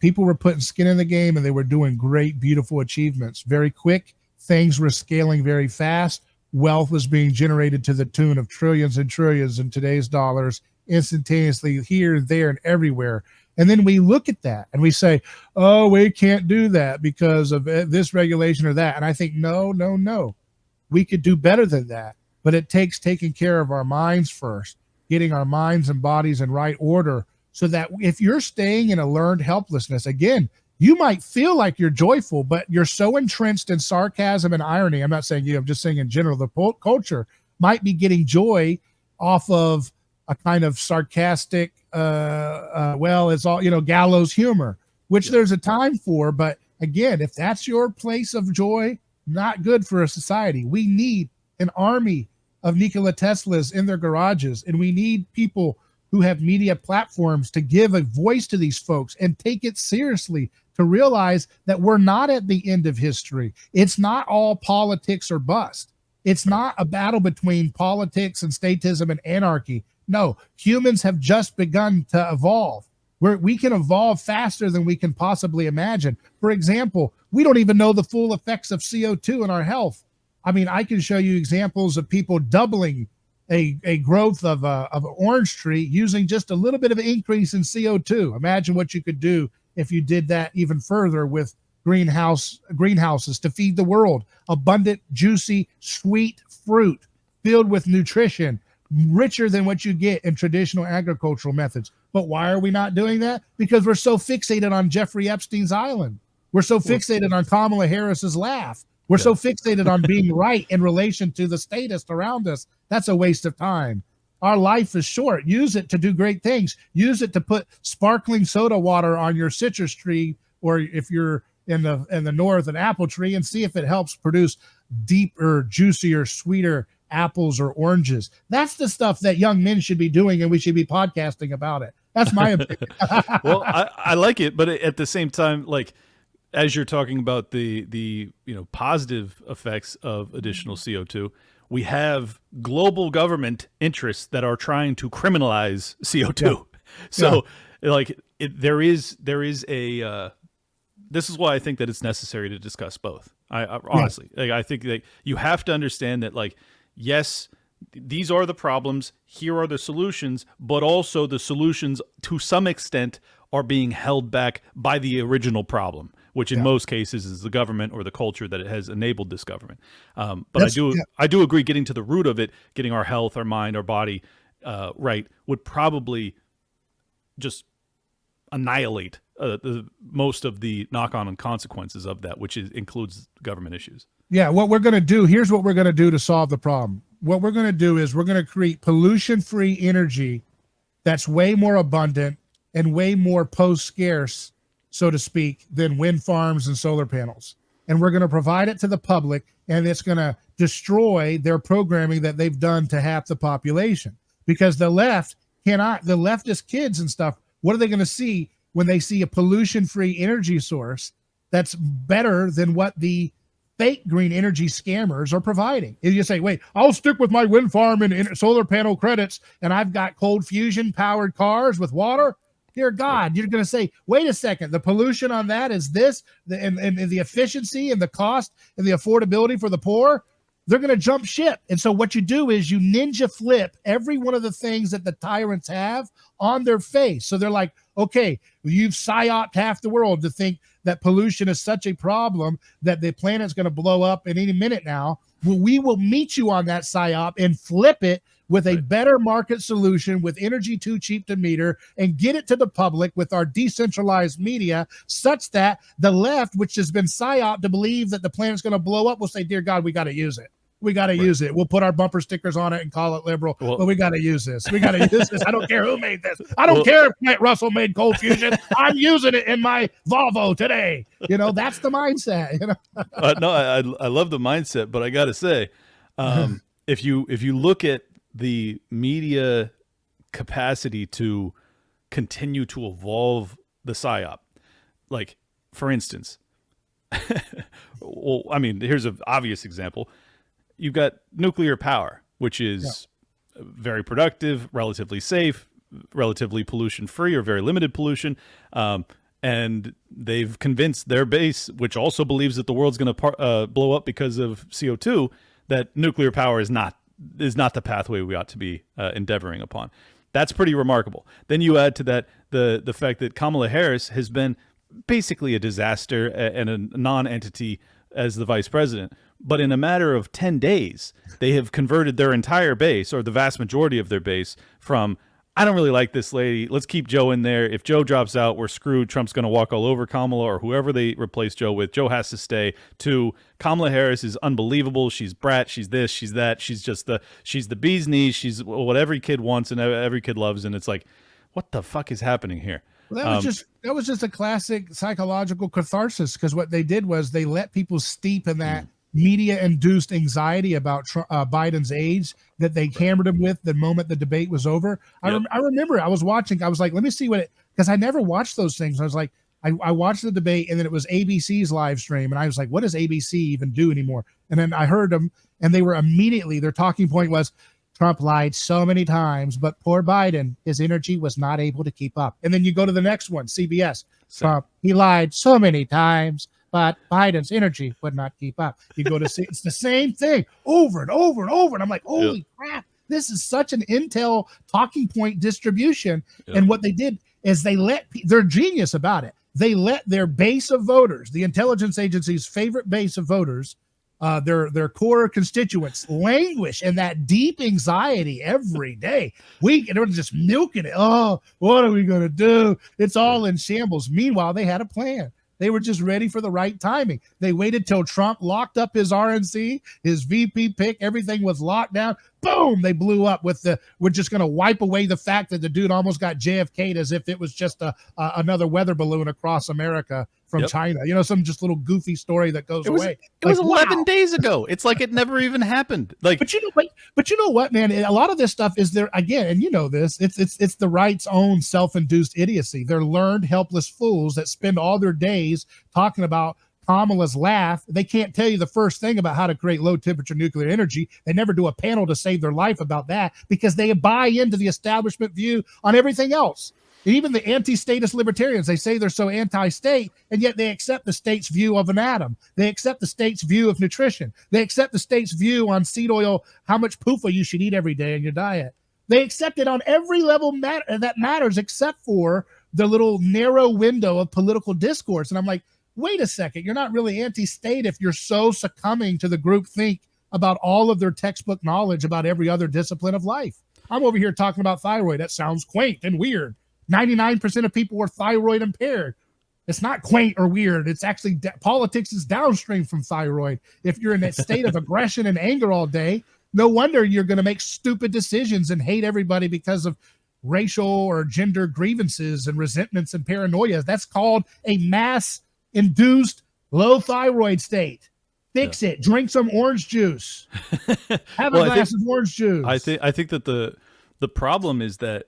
People were putting skin in the game, and they were doing great, beautiful achievements. Very quick. Things were scaling very fast. Wealth was being generated to the tune of trillions and trillions in today's dollars, instantaneously here, there, and everywhere. And then we look at that and we say, oh, we can't do that because of this regulation or that. And I think, no. We could do better than that, but it takes taking care of our minds first, getting our minds and bodies in right order, so that if you're staying in a learned helplessness, again, you might feel like you're joyful, but you're so entrenched in sarcasm and irony. I'm not saying you, I'm just saying in general, the culture might be getting joy off of a kind of sarcastic, it's all, gallows humor, which there's a time for. But again, if that's your place of joy, not good for a society. We need an army of Nikola Teslas in their garages, and we need people who have media platforms to give a voice to these folks and take it seriously, to realize that we're not at the end of history. It's not all politics or bust. It's not a battle between politics and statism and anarchy. No, humans have just begun to evolve. We can evolve faster than we can possibly imagine. For example, we don't even know the full effects of CO2 in our health. I mean, I can show you examples of people doubling a growth of an orange tree using just a little bit of an increase in CO2. Imagine what you could do if you did that even further with greenhouses to feed the world. Abundant, juicy, sweet fruit filled with nutrition, richer than what you get in traditional agricultural methods. But why are we not doing that? Because we're so fixated on Jeffrey Epstein's island. We're so fixated on Kamala Harris's laugh. We're so fixated on being right in relation to the statists around us. That's a waste of time. Our life is short. Use it to do great things. Use it to put sparkling soda water on your citrus tree, or if you're in the north, an apple tree, and see if it helps produce deeper, juicier, sweeter apples or oranges. That's the stuff that young men should be doing, and we should be podcasting about it. That's my opinion. Well, I like it, but at the same time, like, as you're talking about the positive effects of additional CO2, we have global government interests that are trying to criminalize CO2. Yeah. So there is a this is why I think that it's necessary to discuss both. I honestly, I think that you have to understand that, like, yes, these are the problems, here are the solutions, but also the solutions to some extent are being held back by the original problem, which in most cases is the government or the culture that has enabled this government. But I do agree, getting to the root of it, getting our health, our mind, our body right, would probably just annihilate most of the knock-on consequences of that, which includes government issues. Yeah, what we're going to do, here's what we're going to do to solve the problem. What we're going to do is we're going to create pollution-free energy that's way more abundant and way more post-scarce, so to speak, than wind farms and solar panels. And we're going to provide it to the public, and it's going to destroy their programming that they've done to half the population. Because the left cannot, the leftist kids and stuff, what are they going to see when they see a pollution-free energy source that's better than what the fake green energy scammers are providing? If you say, wait, I'll stick with my wind farm and solar panel credits, and I've got cold fusion powered cars with water, dear God, you're going to say, wait a second, the pollution on that is this, and the efficiency and the cost and the affordability for the poor, they're going to jump ship. And so what you do is you ninja flip every one of the things that the tyrants have on their face. So they're like, okay, you've psyoped half the world to think that pollution is such a problem that the planet's going to blow up at any minute now. Well, we will meet you on that psyop and flip it with a better market solution, with energy too cheap to meter, and get it to the public with our decentralized media, such that the left, which has been psyoped to believe that the planet's going to blow up, will say, dear God, we got to use it. We got to use it. We'll put our bumper stickers on it and call it liberal, but we got to use this. We got to use this. I don't care who made this. I don't care if Clint Russell made cold fusion. I'm using it in my Volvo today. You know, that's the mindset. You know? No, I love the mindset, but I got to say, if you look at the media capacity to continue to evolve the psyop, like, for instance, well, I mean, here's an obvious example. You've got nuclear power, which is very productive, relatively safe, relatively pollution-free or very limited pollution. And they've convinced their base, which also believes that the world's going to blow up because of CO2, that nuclear power is not the pathway we ought to be endeavoring upon. That's pretty remarkable. Then you add to that the fact that Kamala Harris has been basically a disaster and a non-entity as the vice president. But in a matter of 10 days, they have converted their entire base, or the vast majority of their base, from, I don't really like this lady, let's keep Joe in there. If Joe drops out, we're screwed. Trump's going to walk all over Kamala or whoever they replace Joe with. Joe has to stay. To Kamala Harris is unbelievable. She's brat. She's this. She's that. She's the bee's knees. She's what every kid wants and every kid loves. And it's like, what the fuck is happening here? Well, that was just a classic psychological catharsis, because what they did was they let people steep in that media-induced anxiety about Biden's age that they hammered him with the moment the debate was over. Yep. I remember I was watching. I was like, let me see what it, because I never watched those things. I was like, I watched the debate, and then it was ABC's live stream, and I was like, what does ABC even do anymore? And then I heard them, and they were immediately, their talking point was, Trump lied so many times, but poor Biden, his energy was not able to keep up. And then you go to the next one, CBS. Trump, he lied so many times, but Biden's energy would not keep up. You go to see, it's the same thing over and over and over. And I'm like, holy crap, this is such an intel talking point distribution. And what they did is they're genius about it. They let their base of voters, the intelligence agency's favorite base of voters, their core constituents, languish in that deep anxiety every day. They're just milking it. Oh, what are we going to do? It's all in shambles. Meanwhile, they had a plan. They were just ready for the right timing. They waited till Trump locked up his RNC, his VP pick, everything was locked down. Boom, they blew up with we're just going to wipe away the fact that the dude almost got JFK'd as if it was just another weather balloon across America from China. You know, some just little goofy story that goes away. It was 11 days ago. It's like it never even happened. Like, but you know what, man? A lot of this stuff is there again, and you know this. It's the right's own self-induced idiocy. They're learned, helpless fools that spend all their days talking about Kamala's laugh. They can't tell you the first thing about how to create low temperature nuclear energy. They never do a panel to save their life about that because they buy into the establishment view on everything else. And even the anti-statist libertarians, they say they're so anti-state, and yet they accept the state's view of an atom. They accept the state's view of nutrition. They accept the state's view on seed oil, how much PUFA you should eat every day in your diet. They accept it on every level that matters, except for the little narrow window of political discourse. And I'm like, wait a second, you're not really anti-state if you're so succumbing to the group think about all of their textbook knowledge about every other discipline of life. I'm over here talking about thyroid. That sounds quaint and weird. 99% of people are thyroid impaired. It's not quaint or weird. It's actually politics is downstream from thyroid. If you're in a state of aggression and anger all day, no wonder you're going to make stupid decisions and hate everybody because of racial or gender grievances and resentments and paranoia. That's called a mass-induced low thyroid state. Fix it. Drink some orange juice. Have a glass of orange juice. I think that the problem is that,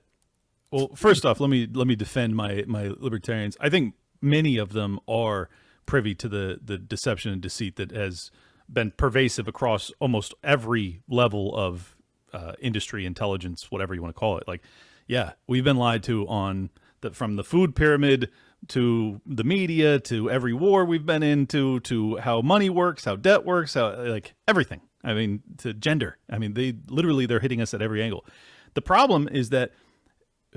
well, first off, let me defend my libertarians. I think many of them are privy to the deception and deceit that has been pervasive across almost every level of industry, intelligence, whatever you want to call it. Like, yeah, we've been lied to from the food pyramid to the media, to every war we've been in, to how money works, how debt works, how, like, everything. I mean, to gender. I mean, they're hitting us at every angle. The problem is that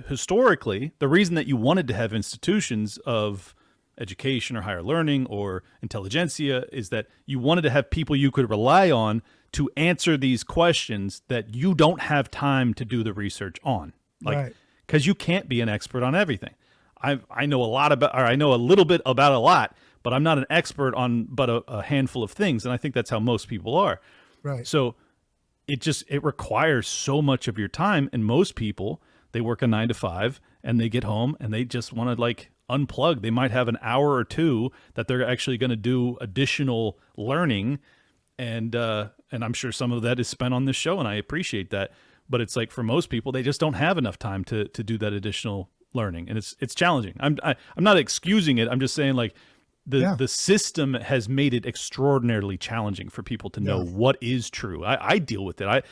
historically, the reason that you wanted to have institutions of education or higher learning or intelligentsia is that you wanted to have people you could rely on to answer these questions that you don't have time to do the research on. Like, because you can't be an expert on everything. I know I know a little bit about a lot, but I'm not an expert on but a handful of things. And I think that's how most people are. Right. So it requires so much of your time. And most people, they work a 9 to 5 and they get home and they just want to, like, unplug. They might have an hour or two that they're actually going to do additional learning. And I'm sure some of that is spent on this show, and I appreciate that. But it's like, for most people, they just don't have enough time to do that additional learning. And it's challenging. I'm not excusing it. I'm just saying, like, the system has made it extraordinarily challenging for people to know what is true. I deal with it.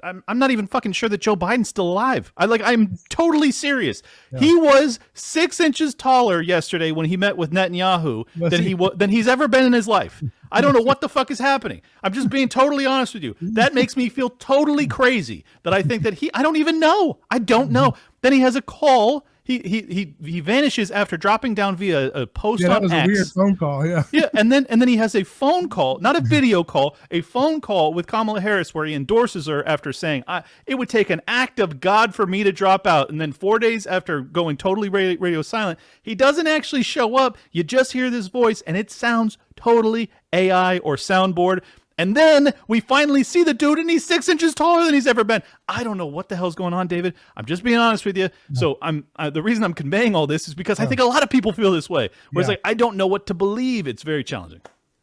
I'm not even fucking sure that Joe Biden's still alive. I'm totally serious. Yeah. He was 6 inches taller yesterday when he met with Netanyahu than he's ever been in his life. I don't know what the fuck is happening. I'm just being totally honest with you. That makes me feel totally crazy that I think that I don't even know. I don't know. Then he has a call. He vanishes after dropping down via a post on X. That was a weird phone call, yeah, and then he has a phone call, not a video call, a phone call with Kamala Harris where he endorses her after saying, it would take an act of God for me to drop out. And then 4 days after going totally radio silent, he doesn't actually show up. You just hear this voice, and it sounds totally AI or soundboard. And then we finally see the dude, and he's 6 inches taller than he's ever been. I don't know what the hell's going on, David. I'm just being honest with you. So the reason I'm conveying all this is because I think a lot of people feel this way. Where it's like, I don't know what to believe. It's very challenging.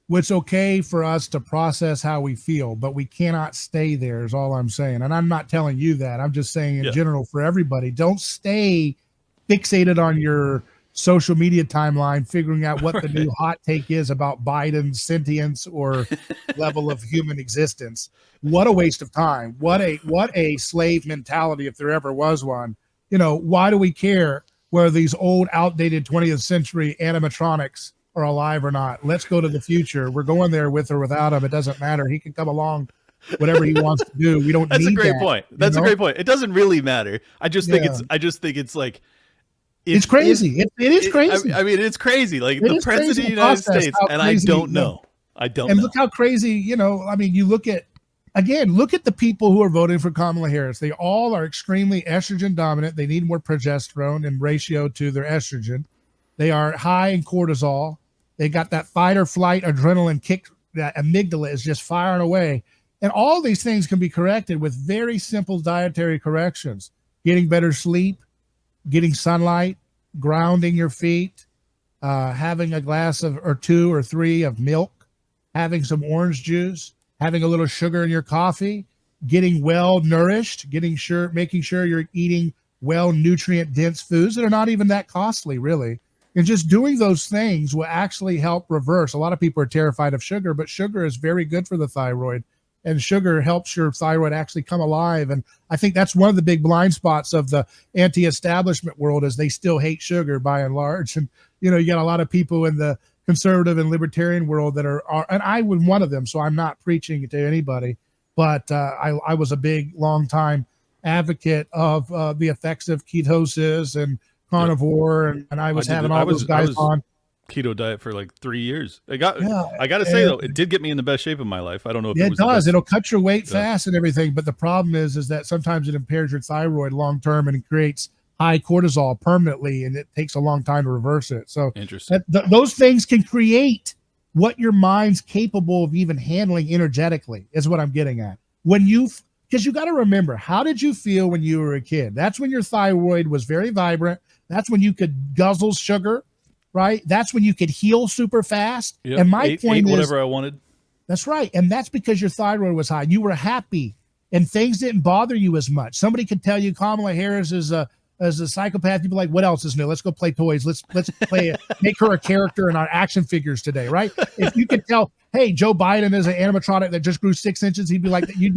It's okay for us to process how we feel, but we cannot stay there is all I'm saying. And I'm not telling you that. I'm just saying in general for everybody, don't stay fixated on your social media timeline, figuring out what the new hot take is about Biden's sentience or level of human existence. What a waste of time. What a slave mentality, if there ever was one. You know, why do we care whether these old, outdated 20th century animatronics are alive or not? Let's go to the future. We're going there with or without him. It doesn't matter. He can come along, whatever he wants to do. We don't That's need a great that, point. That's a great point. It doesn't really matter. I just think it's like, it's crazy. It is crazy. I mean, it's crazy. Like, the president of the United States, and I don't know. And look how crazy, you know, I mean, you look at the people who are voting for Kamala Harris. They all are extremely estrogen dominant. They need more progesterone in ratio to their estrogen. They are high in cortisol. They got that fight or flight adrenaline kick. That amygdala is just firing away. And all these things can be corrected with very simple dietary corrections. Getting better sleep, getting sunlight, grounding your feet, having a glass of or 2 or 3 of milk, having some orange juice, having a little sugar in your coffee, getting well nourished, making sure you're eating well nutrient dense foods that are not even that costly, really. And just doing those things will actually help reverse. A lot of people are terrified of sugar, but sugar is very good for the thyroid. And sugar helps your thyroid actually come alive. And I think that's one of the big blind spots of the anti-establishment world is they still hate sugar by and large. And, you know, you got a lot of people in the conservative and libertarian world that are and I was one of them, so I'm not preaching to anybody, but I was a big, long time advocate of the effects of ketosis and carnivore, and I was having all those guys on keto diet for like 3 years. I got to say though, it did get me in the best shape of my life. I don't know if it does. It'll cut your weight fast and everything, but the problem is that sometimes it impairs your thyroid long term and it creates high cortisol permanently, and it takes a long time to reverse it. So interesting. Those things can create what your mind's capable of even handling energetically, is what I'm getting at. Because you got to remember, how did you feel when you were a kid? That's when your thyroid was very vibrant. That's when you could guzzle sugar, right? That's when you could heal super fast. Yep. And my point is, whatever I wanted. That's right. And that's because your thyroid was high. You were happy and things didn't bother you as much. Somebody could tell you Kamala Harris is a psychopath. You'd be like, what else is new? Let's go play toys. Let's play it. Make her a character in our action figures today, right? If you could tell, hey, Joe Biden is an animatronic that just grew 6 inches, you'd be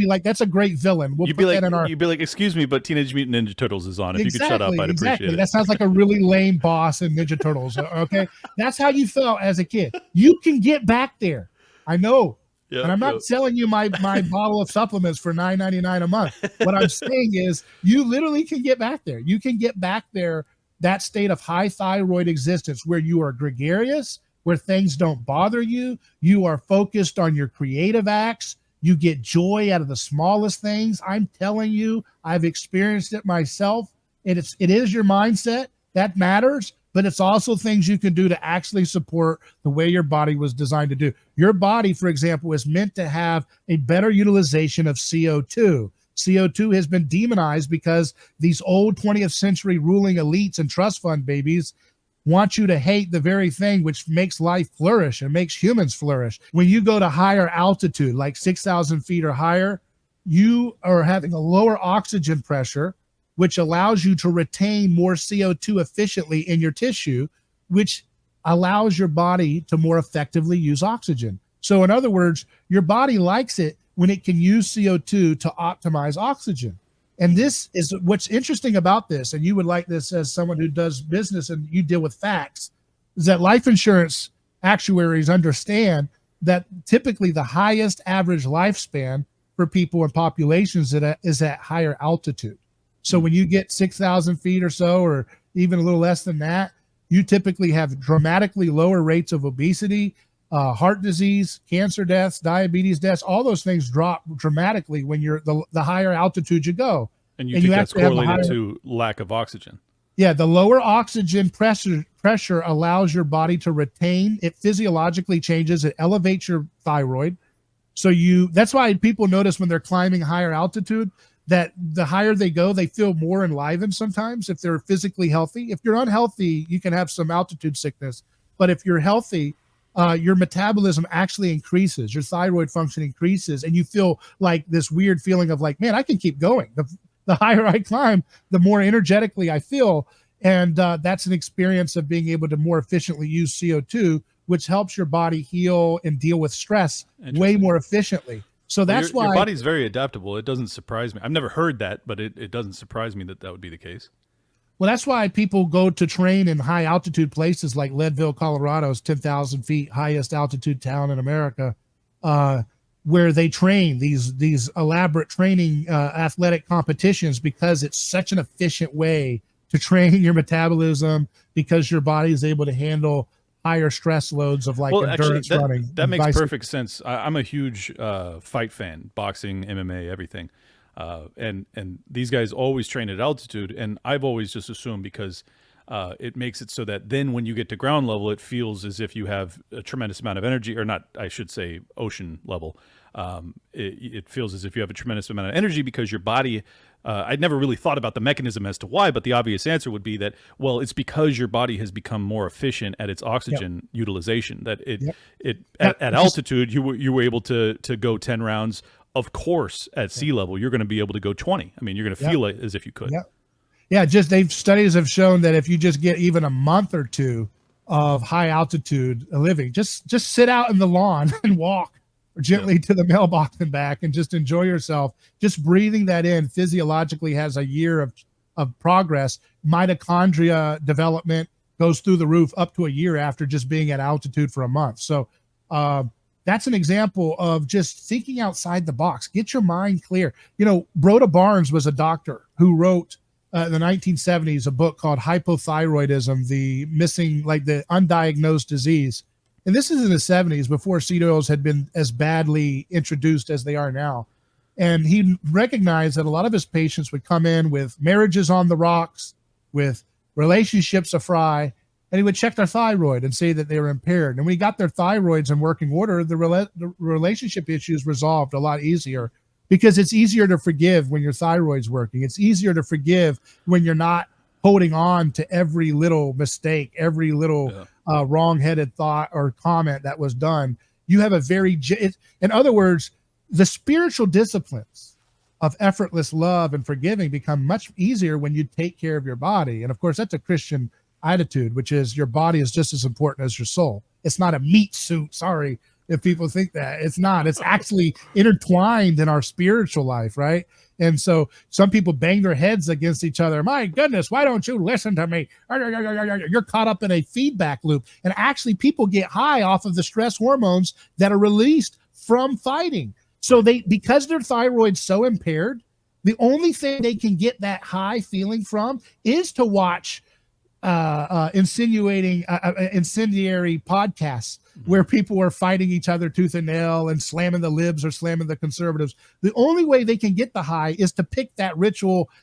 like, that's a great villain. You'd be like, excuse me, but Teenage Mutant Ninja Turtles is on. If you could shut up, I'd appreciate it. That sounds like a really lame boss in Ninja Turtles. Okay, that's how you felt as a kid. You can get back there. I know. Yep, and I'm not selling you my bottle of supplements for $9.99 a month. What I'm saying is you literally can get back there. You can get back there, that state of high thyroid existence where you are gregarious, where things don't bother you. You are focused on your creative acts. You get joy out of the smallest things. I'm telling you, I've experienced it myself. It is your mindset that matters. But it's also things you can do to actually support the way your body was designed to do. Your body, for example, is meant to have a better utilization of CO2. CO2 has been demonized because these old 20th century ruling elites and trust fund babies want you to hate the very thing which makes life flourish and makes humans flourish. When you go to higher altitude, like 6,000 feet or higher, you are having a lower oxygen pressure, which allows you to retain more CO2 efficiently in your tissue, which allows your body to more effectively use oxygen. So in other words, your body likes it when it can use CO2 to optimize oxygen. And this is what's interesting about this, and you would like this as someone who does business and you deal with facts, is that life insurance actuaries understand that typically the highest average lifespan for people in populations is at higher altitude. So when you get 6,000 feet or so, or even a little less than that, you typically have dramatically lower rates of obesity, heart disease, cancer deaths, diabetes deaths. All those things drop dramatically when you're the higher altitude you go. And you think that's correlated to lack of oxygen? Yeah, the lower oxygen pressure allows your body to retain. It physiologically changes. It elevates your thyroid. So that's why people notice when they're climbing higher altitude, that the higher they go, they feel more enlivened sometimes if they're physically healthy. If you're unhealthy, you can have some altitude sickness. But if you're healthy, your metabolism actually increases, your thyroid function increases, and you feel like this weird feeling of like, man, I can keep going. The higher I climb, the more energetically I feel. And that's an experience of being able to more efficiently use CO2, which helps your body heal and deal with stress way more efficiently. So that's why your body's very adaptable. It doesn't surprise me. I've never heard that, but it doesn't surprise me that would be the case. Well, that's why people go to train in high altitude places like Leadville, Colorado, is 10,000 feet, highest altitude town in America, where they train these elaborate training athletic competitions, because it's such an efficient way to train your metabolism, because your body is able to handle higher stress loads of endurance running. That makes perfect sense. I'm a huge fight fan, boxing, MMA, everything. And these guys always train at altitude. And I've always just assumed because it makes it so that then when you get to ground level, it feels as if you have a tremendous amount of energy, or not, I should say ocean level. It feels as if you have a tremendous amount of energy because your body, I'd never really thought about the mechanism as to why, but the obvious answer would be that, well, it's because your body has become more efficient at its oxygen utilization, that at altitude, you were able to go 10 rounds. Of course, at sea level, you're going to be able to go 20. I mean, you're going to feel it as if you could. Yeah. Studies have shown that if you just get even a month or two of high altitude living, just sit out in the lawn and walk gently to the mailbox and back and just enjoy yourself. Just breathing that in physiologically has a year of progress. Mitochondria development goes through the roof up to a year after just being at altitude for a month. So that's an example of just thinking outside the box. Get your mind clear. Broda Barnes was a doctor who wrote in the 1970s a book called Hypothyroidism, the missing, like the undiagnosed disease. And this is in the 70s, before seed oils had been as badly introduced as they are now. And he recognized that a lot of his patients would come in with marriages on the rocks, with relationships awry, and he would check their thyroid and say that they were impaired. And when he got their thyroids in working order, the relationship issues resolved a lot easier, because it's easier to forgive when your thyroid's working. It's easier to forgive when you're not holding on to every little mistake, every little wrong-headed thought or comment that was done. You have a very, in other words, the spiritual disciplines of effortless love and forgiving become much easier when you take care of your body. And of course, that's a Christian attitude, which is your body is just as important as your soul. It's not a meat suit. Sorry if people think that. It's not. It's actually intertwined in our spiritual life, right? And so some people bang their heads against each other. My goodness, why don't you listen to me? You're caught up in a feedback loop. And actually, people get high off of the stress hormones that are released from fighting. So because their thyroid's so impaired, the only thing they can get that high feeling from is to watch incendiary podcasts where people are fighting each other tooth and nail and slamming the libs or slamming the conservatives. The only way they can get the high is to pick that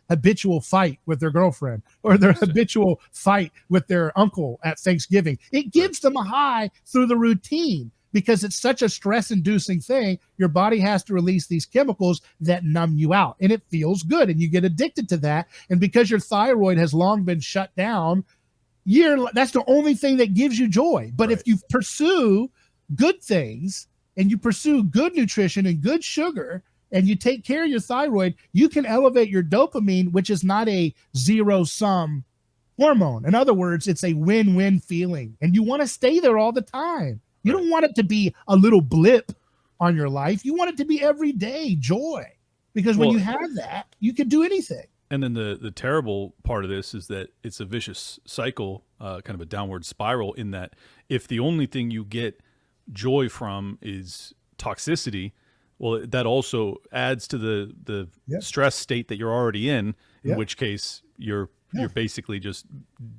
habitual fight with their girlfriend, or their habitual fight with their uncle at Thanksgiving. It gives them a high through the routine, because it's such a stress-inducing thing. Your body has to release these chemicals that numb you out, and it feels good, and you get addicted to that. And because your thyroid has long been shut down, that's the only thing that gives you joy. But if you pursue good things, and you pursue good nutrition and good sugar, and you take care of your thyroid, you can elevate your dopamine, which is not a zero-sum hormone. In other words, it's a win-win feeling, and you want to stay there all the time. You don't want it to be a little blip on your life. You want it to be everyday joy, because when you have that, you can do anything. And then the terrible part of this is that it's a vicious cycle, kind of a downward spiral, in that if the only thing you get joy from is toxicity, well, that also adds to the stress state that you're already in which case you're basically just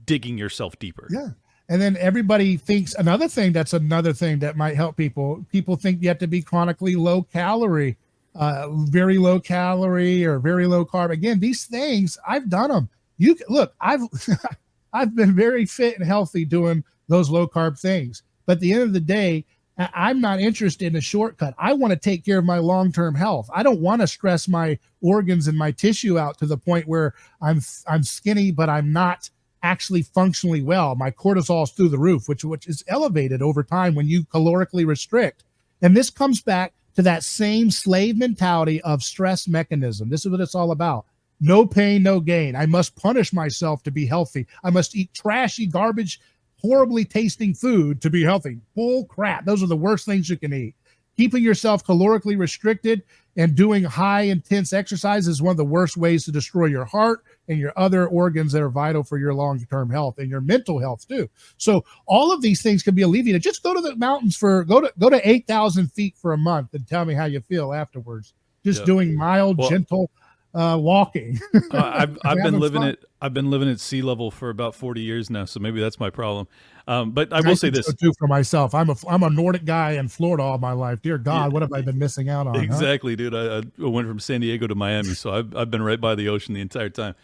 digging yourself deeper. Yeah. And then everybody thinks another thing that might help people. People think you have to be chronically low calorie, very low calorie or very low carb. Again, these things, I've done them. Look, I've been very fit and healthy doing those low carb things. But at the end of the day, I'm not interested in a shortcut. I want to take care of my long-term health. I don't want to stress my organs and my tissue out to the point where I'm skinny, but I'm not actually functionally well. My cortisol's through the roof, which is elevated over time when you calorically restrict. And this comes back to that same slave mentality of stress mechanism. This is what it's all about. No pain, no gain. I must punish myself to be healthy. I must eat trashy, garbage, horribly tasting food to be healthy. Bull crap. Those are the worst things you can eat. Keeping yourself calorically restricted and doing high intense exercise is one of the worst ways to destroy your heart and your other organs that are vital for your long-term health and your mental health too. So all of these things can be alleviated. Just go to the mountains go to 8,000 feet for a month and tell me how you feel afterwards. Just doing mild, gentle walking. I've been living at sea level for about 40 years now, so maybe that's my problem. But I will say this too for myself. I'm a Nordic guy in Florida all my life. Dear God, what have I been missing out on? Exactly, dude. I went from San Diego to Miami, so I've been right by the ocean the entire time.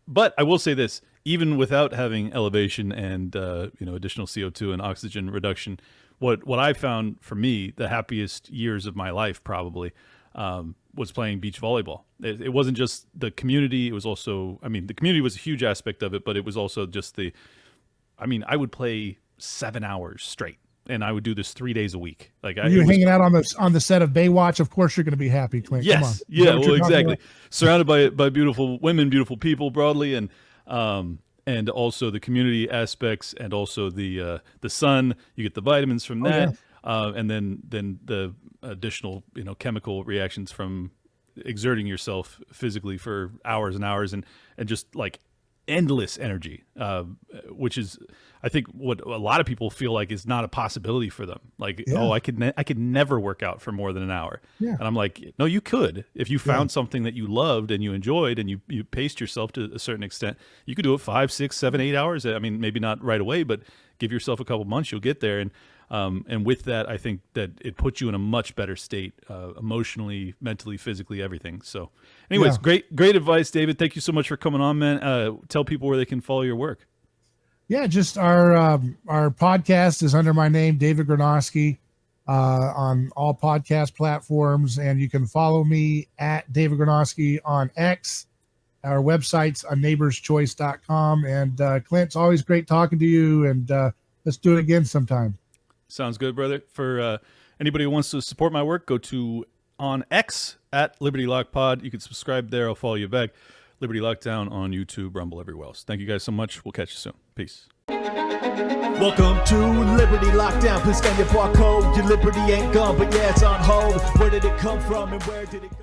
But I will say this: even without having elevation and additional CO2 and oxygen reduction, what I found for me the happiest years of my life probably was playing beach volleyball. It wasn't just the community. It was also, the community was a huge aspect of it, but it was also just I would play 7 hours straight, and I would do this 3 days a week. You're hanging out on the set of Baywatch. Of course, you're going to be happy, Clint. Yes, come on. Yeah, well, exactly. Surrounded by beautiful women, beautiful people broadly, and also the community aspects, and also the sun. You get the vitamins from that. Yeah. And then the additional, chemical reactions from exerting yourself physically for hours and hours, and just like endless energy, which is, I think, what a lot of people feel like is not a possibility for them. Like, oh, I could never work out for more than an hour. Yeah. And I'm like, no, you could. If you found something that you loved and you enjoyed and you paced yourself to a certain extent, you could do it 5, 6, 7, 8 hours. I mean, maybe not right away, but give yourself a couple months, you'll get there. And with that, I think that it puts you in a much better state, emotionally, mentally, physically, everything. So anyways, great advice, David. Thank you so much for coming on, man. Tell people where they can follow your work. Yeah, just our podcast is under my name, David Gornoski, on all podcast platforms. And you can follow me at David Gornoski on X. Our website's on neighborschoice.com. And Clint, it's always great talking to you. And let's do it again sometime. Sounds good, brother. For anybody who wants to support my work, go to on X at Liberty Lock Pod. You can subscribe there. I'll follow you back. Liberty Lockdown on YouTube, Rumble, everywhere else. Thank you guys so much. We'll catch you soon. Peace. Welcome to Liberty Lockdown. Please scan your barcode. Your liberty ain't gone, but yeah, it's on hold. Where did it come from and where did it go?